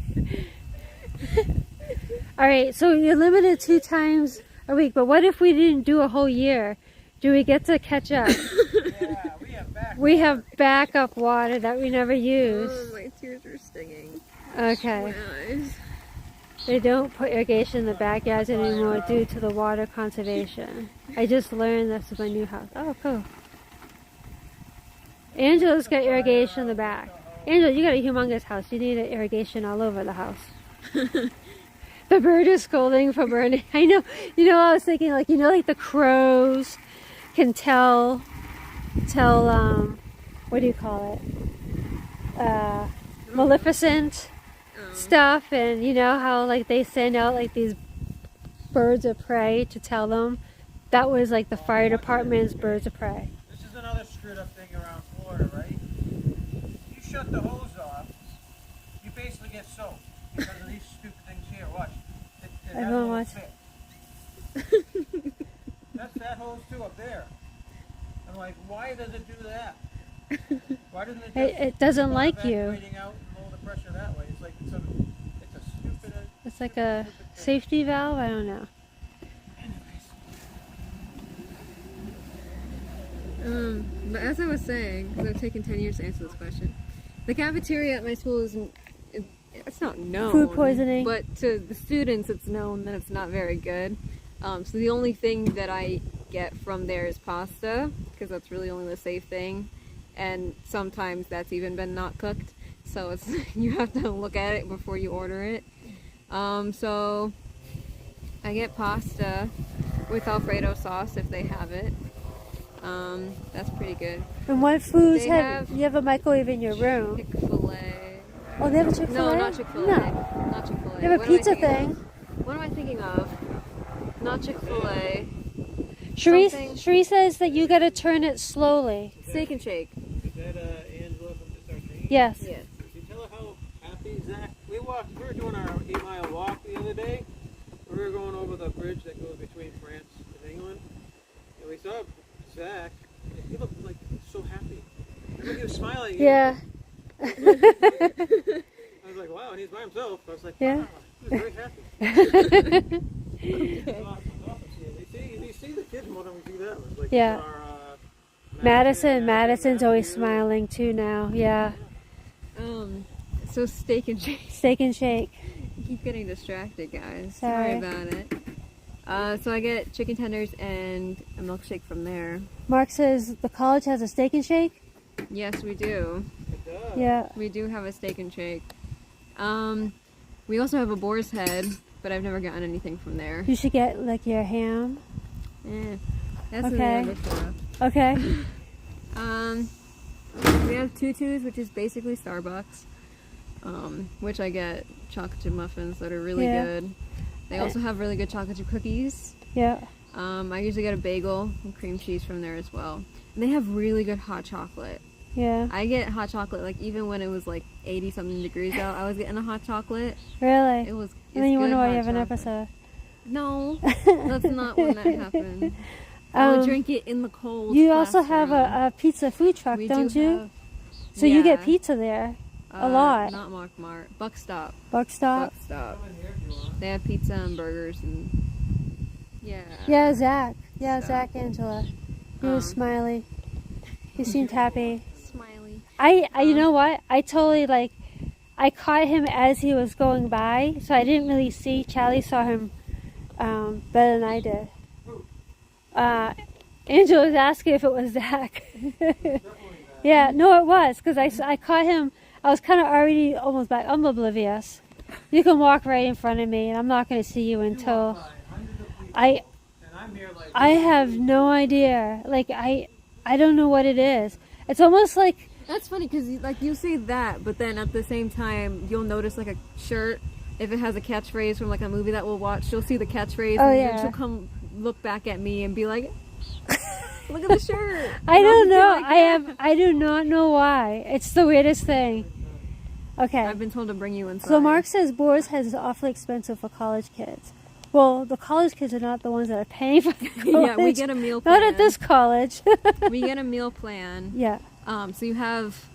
Alright, so you're limited 2 times a week, but what if we didn't do a whole year? Do we get to catch up? Yeah, We have backup water that we never use. Oh, my tears are stinging. Okay. My eyes. They don't put irrigation in the backyards anymore due to the water conservation. I just learned this with my new house. Oh, cool. Angela's got irrigation in the back. Angela, you got a humongous house. You need irrigation all over the house. The bird is scolding for burning. I know. You know, I was thinking, like, you know, like the crows can tell, what do you call it? Maleficent stuff, and you know how like they send out like these birds of prey to tell them. That was like the fire department's birds of prey. This is another screwed up thing around Florida, right? You shut the hose off, you basically get soaked because of these stupid things here. Watch. It has a Everyone little wants. fit. That's that hose too up there. I'm like, why does it do that? Why doesn't it just It doesn't keep like you. evacuating out and lower the pressure that way? It's like it's a stupid. It's like a safety valve. I don't know. But as I was saying, because I've taken 10 years to answer this question, the cafeteria at my school it's not known. Food poisoning. But to the students, it's known that it's not very good. So the only thing that I get from there is pasta, because that's really only the safe thing. And sometimes that's even been not cooked. So it's you have to look at it before you order it. So I get pasta with Alfredo sauce if they have it. That's pretty good. And what foods They have you have a microwave in your room? Chick-fil-A. Oh, they have a Chick-fil-A? No, not Chick-fil-A. No. Not Chick-fil-A. They have a What am I pizza thinking thing. of? What am I thinking of? Not Chick-fil-A. Cherie says that you gotta turn it slowly. Steak and Shake. Is that Angela from Just Our Dream? Yes. Yeah. Did you tell her how happy Zach? We were doing our 8-mile walk the other day. We were going over the bridge that goes between France and England, and we saw Zach. And he looked like so happy. Remember he was smiling. Yeah. I was like, wow, and he's by himself. I was like, Yeah. wow, he was very happy. It's awesome. You see the kids more than we see them. It's like Yeah. our, Madison's always smiling too now. Yeah. So Steak and Shake. Steak and Shake. I keep getting distracted, guys. Sorry. Sorry about it. So I get chicken tenders and a milkshake from there. Mark says the college has a Steak and Shake. Yes, we do. Yeah. We do have a Steak and Shake. We also have a Boar's Head, but I've never gotten anything from there. You should get like your ham. That's Okay. another stuff. Okay. We have Tutu's, which is basically Starbucks, which I get chocolate chip muffins that are really Yeah. good. They also have really good chocolate chip cookies. Yeah. I usually get a bagel and cream cheese from there as well. And they have really good hot chocolate. Yeah. I get hot chocolate, like even when it was like 80 something degrees out, I was getting a hot chocolate. Really? It was. And then you wonder good why you hot have an chocolate. episode. No, that's not when that happened. I would drink it in the cold. You also have classroom. a pizza food truck, We don't do you? have- So you get yeah. pizza there a lot. Not Mark Mart. Buckstop. Buckstop. Buckstop. They have pizza and burgers and yeah. Yeah, Zach. Yeah, Zach Angela. He was Um, smiley. He seemed happy. Smiley. You know what? I totally I caught him as he was going by, so I didn't really see. Charlie saw him better than I did. Angela was asking if it was Zach. Yeah, no, it was, because I caught him. I was kind of already almost back. I'm oblivious. You can walk right in front of me, and I'm not going to see you until I have no idea. Like I don't know what it is. It's almost like That's funny because like you say that, but then at the same time you'll notice like a shirt if it has a catchphrase from like a movie that we'll watch. She'll see the catchphrase and then she'll come look back at me and be like, "Look at the shirt." I don't know. Like, I do not know why. It's the weirdest thing. Okay. I've been told to bring you inside. So Mark says Boar's Head is awfully expensive for college kids. Well, the college kids are not the ones that are paying for the college. Yeah, we get a meal plan. Not at this college. We get a meal plan. Yeah. So you have,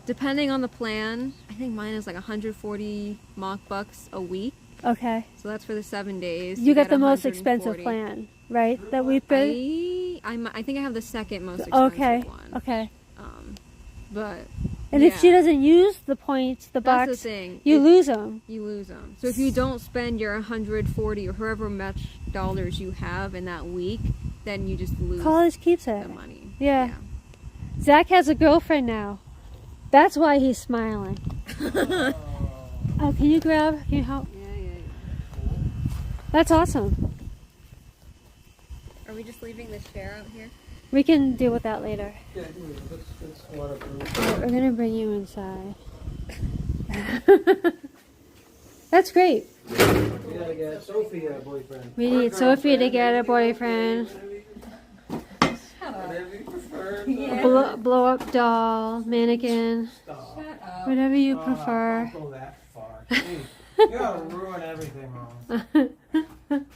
depending on the plan, I think mine is like 140 Mach bucks a week. Okay. So that's for the 7 days. You got get the most expensive 140. plan, right? That we pay. I think I have the second most expensive Okay. one. Okay. But And if she doesn't use the points, the that's box, the thing. you lose them. You lose them. So if you don't spend your 140 or however much dollars you have in that week, then you just lose College keeps the it. money. Yeah. Zach has a girlfriend now. That's why he's smiling. Oh, can you grab? Can you help? Yeah. That's awesome. Are we just leaving this chair out here? We can deal with that later. Yeah, it's waterproof. We're gonna bring you inside. That's great. We gotta get Sophie a boyfriend. We need Sophie to get a boyfriend. Whatever you prefer. A blow up doll, mannequin, Stop. whatever you prefer. Don't go that far. Jeez, you gotta ruin everything, Mom.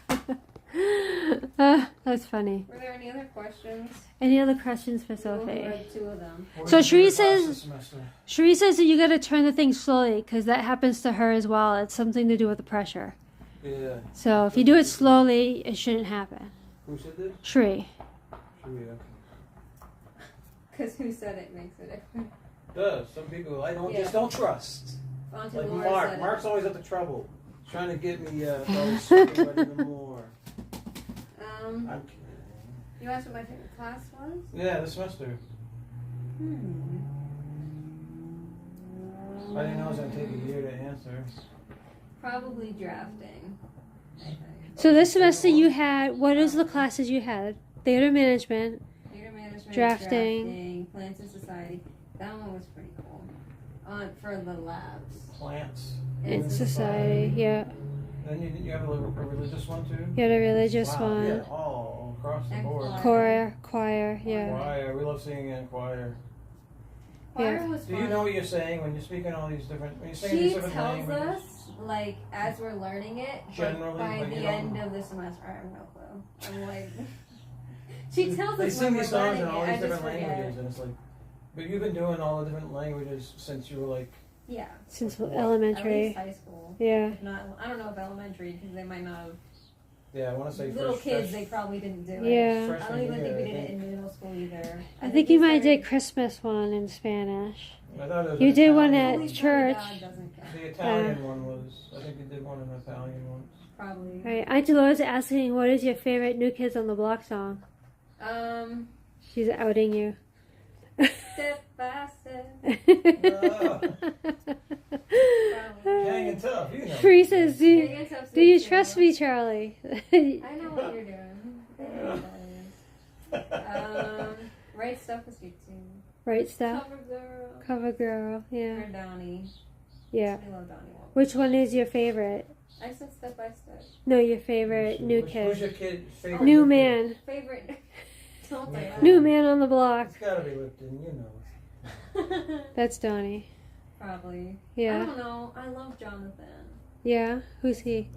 That's funny. Were there any other questions? Any other questions for We Sophie? read 2 of them. So Sheree says- This semester. Sheree says that you gotta turn the thing slowly because that happens to her as well. It's something to do with the pressure. Yeah. So if you do it slowly, it shouldn't happen. Who said that? Sheree. Sheree, Because who said it makes it different? does. Some people I don't Yeah. just don't trust. Auntie Like Laura Mark. said Mark's always up to trouble. Trying to get me always speaking about even more. it. I'm kidding. You asked what my favorite class was? Yeah, this semester. I didn't know it was gonna take a year to answer. Probably drafting, I think. So this semester you had, what is the classes you had? Theater management. Theater management, Drafting. plants and society. That one was pretty cool. For the labs. Plants. And society, yeah. Then you have a religious one too? You had a religious Wow, one. yeah, all across the And board. Choir, yeah. Choir, we love singing in choir. Choir Yeah. was Do fun. you know what you're saying when you're speaking all these different, when you're saying these She different tells languages? us, like, as we're learning it, Generally, by but the you don't- end of the semester, I have no clue. I'm like, she tells They us sing when we're these songs learning in it, all I these just different forget. languages, and it's like, but you've been doing all the different languages since you were like, Yeah, Since at elementary. least high school. Yeah. If not, I don't know if elementary, because they might not have. yeah, I want to say Little first, kids, fresh- they probably didn't do it. Yeah. I freshman don't even think we year, did it in middle school either. I think you might did Christmas one in Spanish. I thought it was You an did one Italian at church. The Italian one was, I think you did one in Italian once. Probably. Right. Auntie Laura's asking, what is your favorite New Kids on the Block song? She's outing you. Step by step. Hanging tough, you know. Sheree says, do Hanging you, tough do you too. trust me, Charlie? I know what you're doing. I know what that is. Right stuff was good too. Right stuff. Cover girl. Cover girl. Yeah. Or Donnie. Yeah. I love Donnie. Which one is your favorite? I said step by step. No, your favorite new Who's kid. your kid favorite? New kid? man. Favorite. Don't say that. New man on the block. It's gotta be Lipton, you know. That's Donnie. Probably. I Yeah. don't know. I love Jonathan. Yeah. Who's he?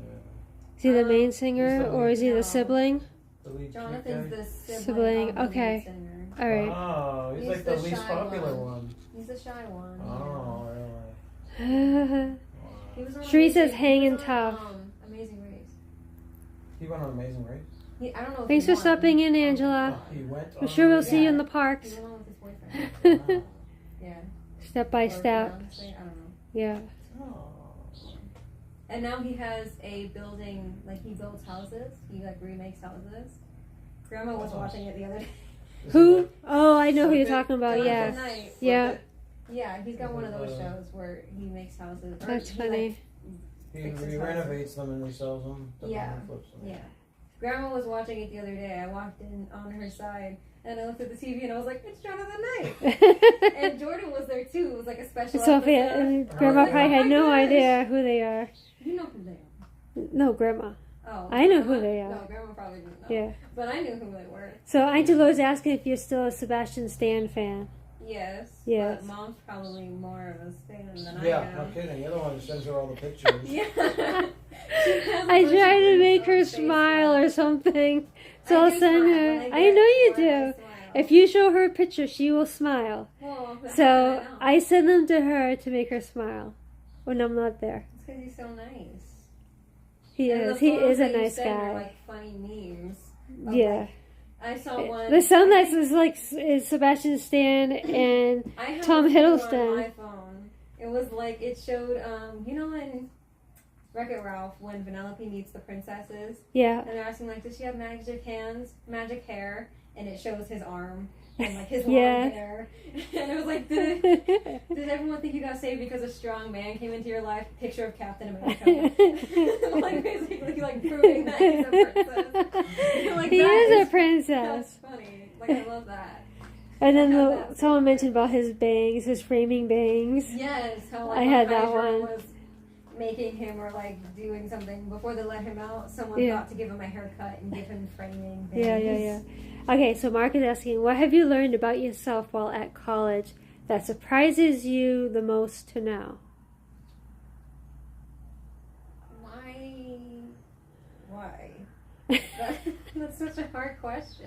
Is he the main singer or is he No. the sibling? The lead Jonathan's guy? the sibling. Sibling, of the lead okay. singer. All right. Oh, he's He's like the the least shy popular one. one. He's the shy one. Oh, really? He was on Sheree says Amazing- hanging he was on, tough. Amazing Race. He went on Amazing Race? I don't know if Thanks he for won. stopping in, Angela. Oh, he went I'm on sure we'll Amazing see you in Yeah. the parks. He went on with his boyfriend. Wow. Yeah. Step by Or step. fiance, I don't know. Yeah. Oh. And now he has a building, like he builds houses. He like remakes houses. Grandma was watching it the other day. Is Who? it Oh, I know who you're Flip It? talking about. Jonathan Yes. Knight. Yeah. Yeah, he's got one of those shows where he makes houses. Or That's he, funny. like, He fixes renovates them and resells them. Yeah. Flips them. Yeah. Grandma was watching it the other day. I walked in on her side and I looked at the TV and I was like, it's Jonathan Knight. And Jordan was there too. It was like a special Sophie episode. and Grandma like, probably oh had my no gosh. idea who they are. You know who they are. No, Grandma. Oh. I know who Grandma- they are. No, Grandma probably didn't know. Yeah. But I knew who they were. So Auntie Lo's asking if you're still a Sebastian Stan fan. Yes. Yes. But Mom's probably more of a Stan than Yeah, I no am. kidding. The other one sends her all the pictures. Yeah. I try to make her smile or something. So I'll send her. I know you do. If you show her a picture, she will smile. So I send them to her to make her smile when I'm not there. It's because he's so nice. He And is. the He photos is a that you nice send are, guy. like funny memes. of, Yeah. like, I saw one. The son that is like is Sebastian Stan and I have Tom a photo Hiddleston. on my phone. It was like it showed, you know, in Wreck-It Ralph when Vanellope meets the princesses, Yeah. and they're asking like, does she have magic hands, magic hair? And it shows his arm and like his long Yeah. hair. And it was like, did everyone think you got saved because a strong man came into your life? Picture of Captain America. Like basically like proving that he's a princess. Like, He that is a That's princess. funny. Like I love that. And then I had that. someone mentioned about his bangs, his framing bangs. Yes, how like I had that Kaiser one. was making him or like doing something before they let him out. Someone Yeah. thought to give him a haircut and give him framing. Yeah. Okay, so Mark is asking, what have you learned about yourself while at college that surprises you the most to know? Why? That's such a hard question.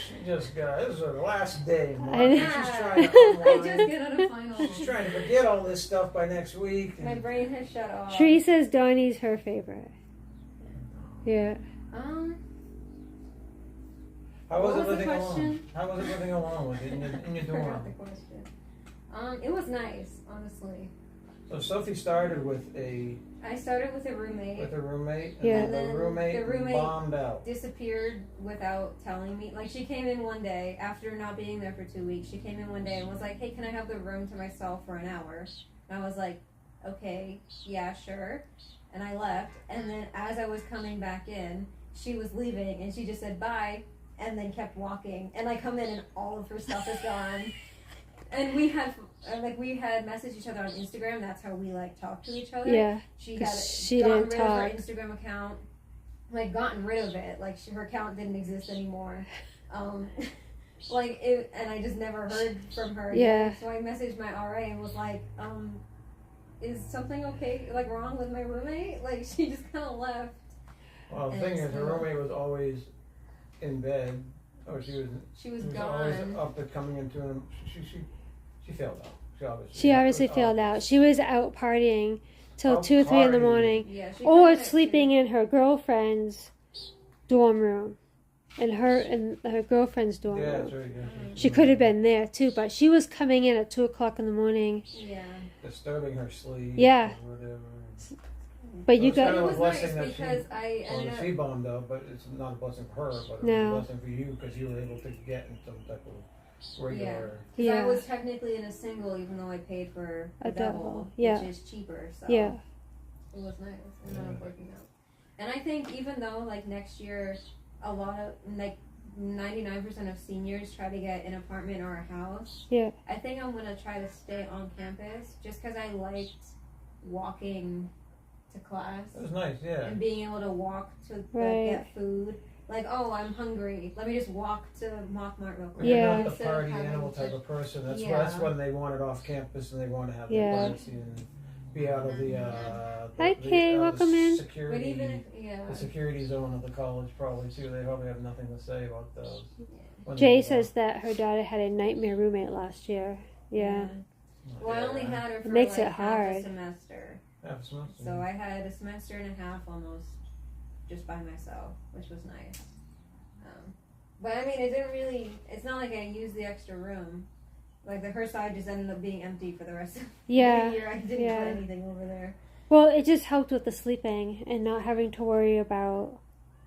She just got, this is her last day, Mark. I know. She's trying to I unwind. just get out of final. She's trying to forget all this stuff by next week. My brain has shut off. Tree says Donnie's her favorite. Yeah. How was What it was the living alone? question? How was it living alone with you in your I forgot dorm? the question. It was nice, honestly. So Sophie started with a I started with a roommate. roommate, and Yeah. then the roommate roommate bombed out. disappeared without telling me. Like, she came in one day after not being there for 2 weeks. She came in one day and was like, hey, can I have the room to myself for an hour? And I was like, okay, yeah, sure. And I left. And then as I was coming back in, she was leaving and she just said bye and then kept walking. And I come in and all of her stuff is gone. And we had messaged each other on Instagram. That's how we like talked to each other. Yeah. She had 'Cause she gotten didn't rid of her talk. Instagram account, like gotten rid of it. Like her account didn't exist anymore. And I just never heard from her. Yeah. Again. So I messaged my RA and was like, is something okay, like wrong with my roommate? Like she just kind of left. Well, the And thing is, her so- roommate was always in bed, or she was She was always gone. up and coming into him. She failed out. She obviously failed out. She was out partying till Out 2 or 3 in the partying. morning. Yeah, she Or kinda- sleeping in her girlfriend's dorm room. In her girlfriend's dorm Yeah, room. that's right. Yeah. She could have been there too, but she was coming in at 2 o'clock in the morning. Yeah. Disturbing her sleep. Yeah. Or whatever. But So you it's kind got of It a was blessing nice that she, because I ended up. she bombed out, but it's not a blessing for her, but it's No. a blessing for you because you were able to get in some type of regular. 'Cause Yeah. I was technically in a single, even though I paid for A a double, double, yeah. which is cheaper. So Yeah. it was nice. It ended up working out. And I think even though like next year, a lot of like 99% of seniors try to get an apartment or a house. Yeah. I think I'm gonna try to stay on campus just because I liked walking to class It was nice, yeah. and being able to walk to like, Right. get food. Like, oh, I'm hungry. Let me just walk to Mockmart real quick. You're Yeah. not the Instead of party having animal to- type of person. That's Yeah. that's when they want it off campus and they want to have Yeah. their privacy and be out of the Hi, Kay, welcome in. But security, even if, yeah. the security zone of the college probably too. They probably have nothing to say about those. when they Jay go says that her daughter had a nightmare roommate last year. Yeah. out. Well, I only had her for makes like it half hard. a semester. Half a semester. So I had a semester and a half almost just by myself, which was nice. But I mean, it didn't really, it's not like I used the extra room. Like her side just ended up being empty for the rest of Yeah. the year. I didn't Yeah. put anything over there. Well, it just helped with the sleeping and not having to worry about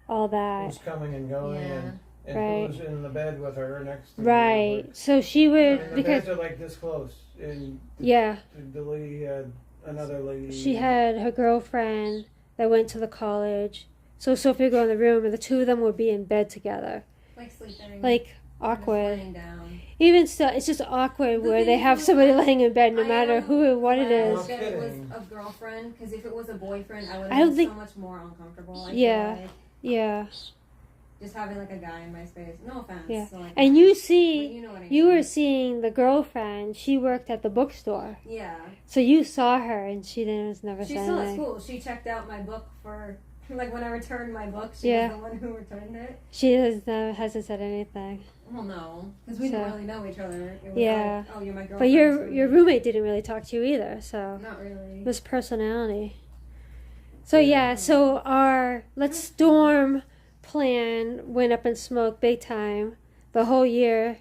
all that. Who's coming and going Yeah. and Right. who's in the bed with her next to Right. her. So she Like, would, and the because, beds are like this close. And yeah, the lady had another lady. she had her girlfriend that went to the college. So Sophie would go in the room and the two of them would be in bed together. Like sleeping. Like, just awkward. laying down. Even still, it's just awkward The where thing they is, have though, somebody laying in bed no I matter am who and what it glad is. that it was kidding. a girlfriend, because if it was a boyfriend, I would I have don't been so think- much more uncomfortable. I Yeah. feel like. Yeah. Just having like a guy in my space. No offense. Yeah. So, like, And you but see, you know what I you mean. were seeing the girlfriend. She worked at the bookstore. Yeah. So you saw her and she was never She said still at anything. school. She checked out my book for Like when I returned my book, she Yeah. was the one who returned it. She hasn't said anything. Well, no, because we So- didn't really know each other. It was Yeah. like, oh, you're my girlfriend. But your so- roommate didn't really talk to you either, so Not really. it was personality. So yeah, so our let's storm plan went up in smoke big time the whole year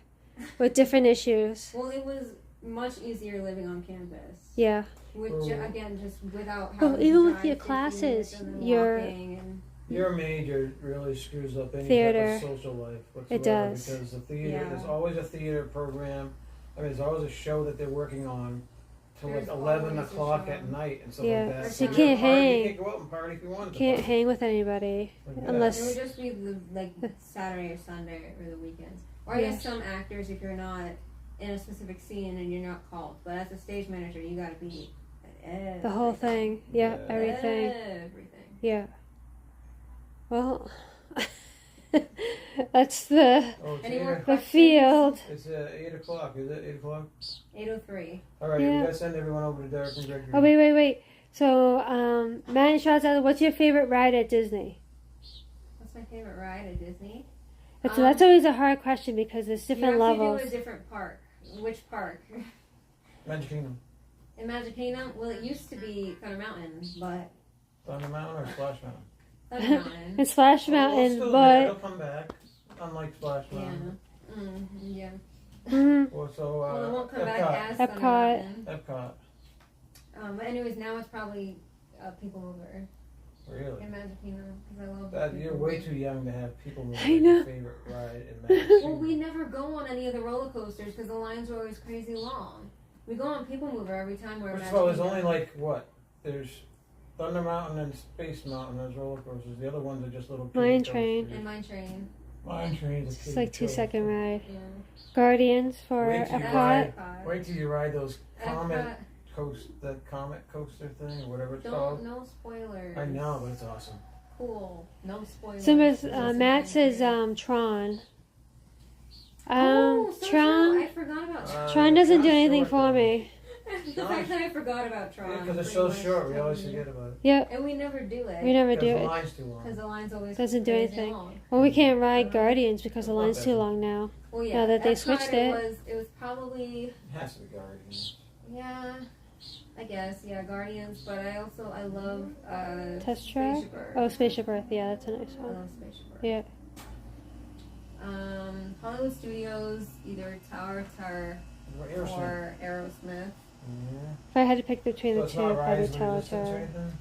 with different issues. Well, it was much easier living on campus. Yeah. Which, again, just without Well, having even to with drive your 15 classes, minutes and then your- walking and Your major really screws up any Theater. type of social life whatsoever. It does. Because the theater, Yeah. there's always a theater program. I mean, there's always a show that they're working on till There's like 11 always a o'clock show. at night and stuff Yeah. like that. So you you're can't party, hang. You can't go out and party if you wanted to. Can't party. hang with anybody Like that. it would unless just be like Saturday or Sunday or the weekends. Or I Yeah. guess some actors, if you're not in a specific scene and you're not called. But as a stage manager, you gotta be at the whole thing. Yeah, Yeah. everything. Everything. Yeah. Well, that's the Oh, it's Any 8 more o'clock. the field. It's 8 o'clock. Is it 8 o'clock? 8:03. All right, Yeah. we gotta send everyone over to Derek and Gregory. Oh wait. So Matt shouts out, what's your favorite ride at Disney? What's my favorite ride at Disney? That's always a hard question because there's different you have levels. to do a different park. Which park? Magic Kingdom. In Magic Kingdom? Well, it used to be Thunder Mountain, but Thunder Mountain or Splash Mountain? Thunder Mountain. It's Splash Well, Mountain, still there. It'll but come back. Unlike Splash Yeah. Mountain. Yeah. Well, so, Well, it won't come back Epcot. as Thunder Epcot. Mountain. Epcot. But anyways, now it's probably People Mover Really? in Magic Kingdom because I love That, People you're Mover. way too young to have people move I like know. your favorite ride in Magic Well, Kingdom. we never go on any of the roller coasters because the lines are always crazy long. We go on People Mover every time we're in First of Magic all, there's Kingdom. only like what? There's Thunder Mountain and Space Mountain as roller coasters. The other ones are just little kiddie Mine coasters. Train. And Mine Train. Mine Train's a it's kiddie like 2 coaster. second ride. Yeah. Guardians for Wait till you Epcot. ride- Epcot. Wait till you ride those comet Epcot. that comet coaster thing or whatever it's called. No spoilers. I know, but it's awesome. Cool. No spoilers. So Just Matt says adventure. Tron. Oh, so Tron. true. I forgot about Tron. Tron doesn't do Tron's anything short, for though. me. The fact that I forgot about Tron. Yeah, because it's pretty so much short, we told always me. forget about it. Yep, And we never do it. we never do Because the it. line's too long. Because the line's always Doesn't do crazy anything. long. Well, we can't ride Guardians because the line's too long now. Well, yeah. Now that they Epcot, switched it. It was probably, It has to be Guardians. yeah, I guess, yeah, Guardians. But I love Test track? Spaceship Earth. Oh, Spaceship Earth. Yeah, that's a nice I one. love Spaceship Earth. Yeah. Hollywood Studios, either Tower of Terror Aerosmith. or Aerosmith. Yeah. If I had to pick between So the it's two, not probably Rise of Tower Resistance or Terror. anything?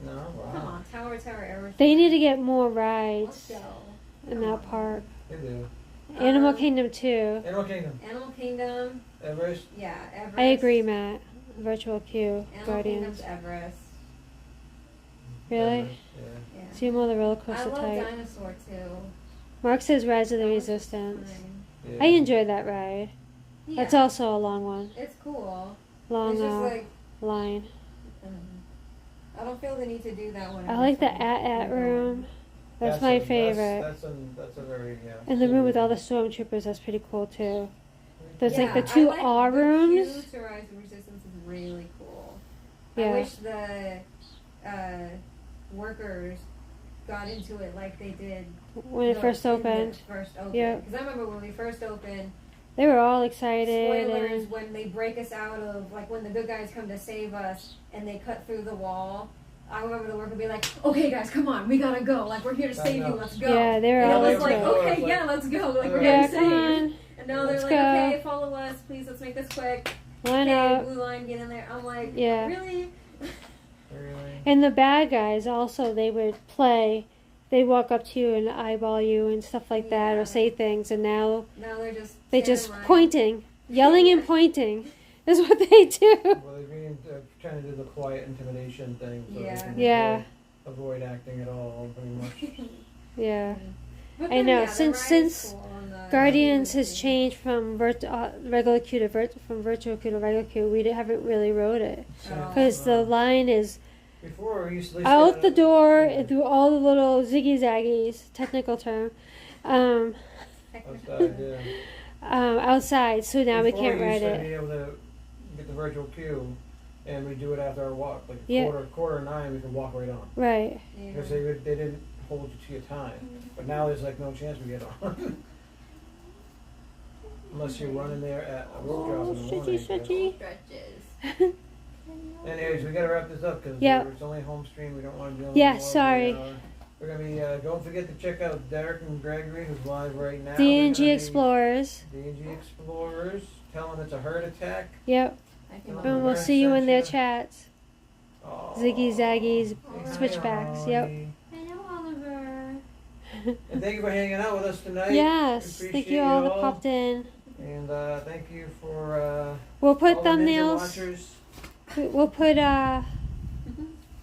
No. No? Come Wow. on, Tower of Terror, Aerosmith. They need to get more Let's rides go. in that park. They do. Animal Um, Kingdom too. Animal Kingdom. Animal Kingdom, Everest. yeah, Everest. I agree, Matt. Virtual queue, Animal Guardians. Kingdom's Everest. Really? Everest, yeah. Yeah. See more the roller I coaster love type. Dinosaur too. Mark says Rise of the That was just Resistance. fine. Yeah. I enjoyed that ride. Yeah, That's also a long one. it's cool. Long It's just like line. I don't feel the need to do that one. I like the at room. That's my favorite. That's a very, yeah. And the room with all the stormtroopers, that's pretty cool too. There's like the Yeah, two I like R the rooms. queue to Rise of Resistance is really cool. Yeah. I wish the workers got into it like they did When it first opened. Yeah. Because I remember when we first opened, They were all excited. spoilers, And when they break us out of, like when the good guys come to save us and they cut through the wall. I remember the worker would be like, okay guys, come on, we gotta go. Like, we're here to save you, let's go. yeah, they were And it all was into like, it. it. okay, Like- yeah, let's go. Like, we're Yeah, here to come save. on. And now they're Let's like, go. okay, follow us, please, let's make this quick. Line Okay, up. blue line, get in there. I'm like, Yeah. really? Really? And the bad guys also, they would play. They'd walk up to you and eyeball you and stuff like that, Yeah. or say things. And now Now they're just they standing just around. pointing, yelling and pointing is what they do. Well, they're being, trying to do the quiet intimidation thing. So Yeah. They can Yeah. avoid acting at all, pretty much. Yeah. But I then, know, yeah, the since- ride since is cool on the- Guardians has changed from regular queue to from virtual queue to regular queue. We haven't really rode it Oh. because the line is Before we used to out the door and through all the little ziggy zaggies, technical term, That's the idea. outside. So now we Before can't you ride used to it. be able to get the virtual queue, and we do it after our walk. Like Yeah. quarter 9, we can walk right on. Right. Yeah. Because they didn't hold you to your time. But now there's like no chance we get on. Unless you're running there at a rope drop in the morning. I guess. Stretches. Anyways, we gotta wrap this up because Yep. it's only home stream. We don't want to do Yeah, any more. sorry. We're gonna be. Don't forget to check out Derek and Gregory, who's live right now. D&G Explorers. D&G Explorers. Tell them it's a heart attack. Yep. I can Oh, And we'll see you in their chats. Oh, Ziggy Zaggies, hi, switchbacks. Yep. Ollie. Hello, Oliver. And thank you for hanging out with us tonight. Yes. We Thank appreciate you all that popped in. And thank you for We'll put all the Ninja thumbnails. watchers. We'll put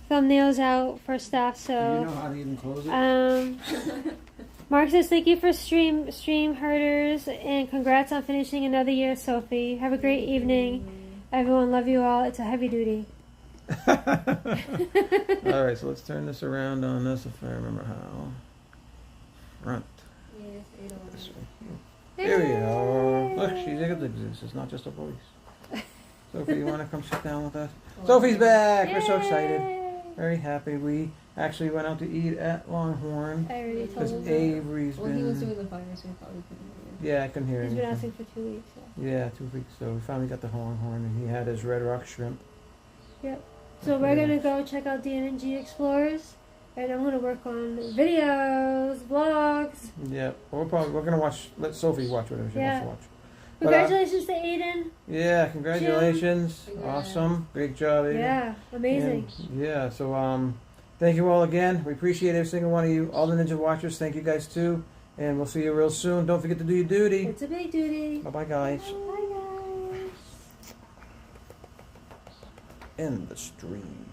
thumbnails out for stuff. Do you So know how to even close it? Mark says thank you for stream herders and congrats on finishing another year, Sophie. Have a great evening, everyone. Love you all. It's a heavy duty. All right, so let's turn this around on this if I remember how. Front. This way. Here we are. Look, she's exists. It's not just a voice. Sophie, you want to come sit down with us? Sophie's back. We're so excited. Very happy. We actually went out to eat at Longhorn I already told because him. Avery's Well, he was been. doing the fire, so he probably couldn't hear. Yeah, I couldn't hear He's been anything. asking for 2 weeks. So. Yeah, 2 weeks. So we finally got the Longhorn, and he had his Red Rock shrimp. So we're gonna go check out D&G Explorers, and I'm gonna work on videos, vlogs. Yeah, we're gonna watch. Let Sophie watch whatever she Yeah. wants to watch. Congratulations to Aiden. Yeah, congratulations. Jim. Awesome. Great job, Aiden. Yeah, amazing. And, yeah, so thank you all again. We appreciate every single one of you. All the Ninja Watchers, thank you guys too. And we'll see you real soon. Don't forget to do your duty. It's a big duty. Bye-bye, guys. Bye guys. End the stream.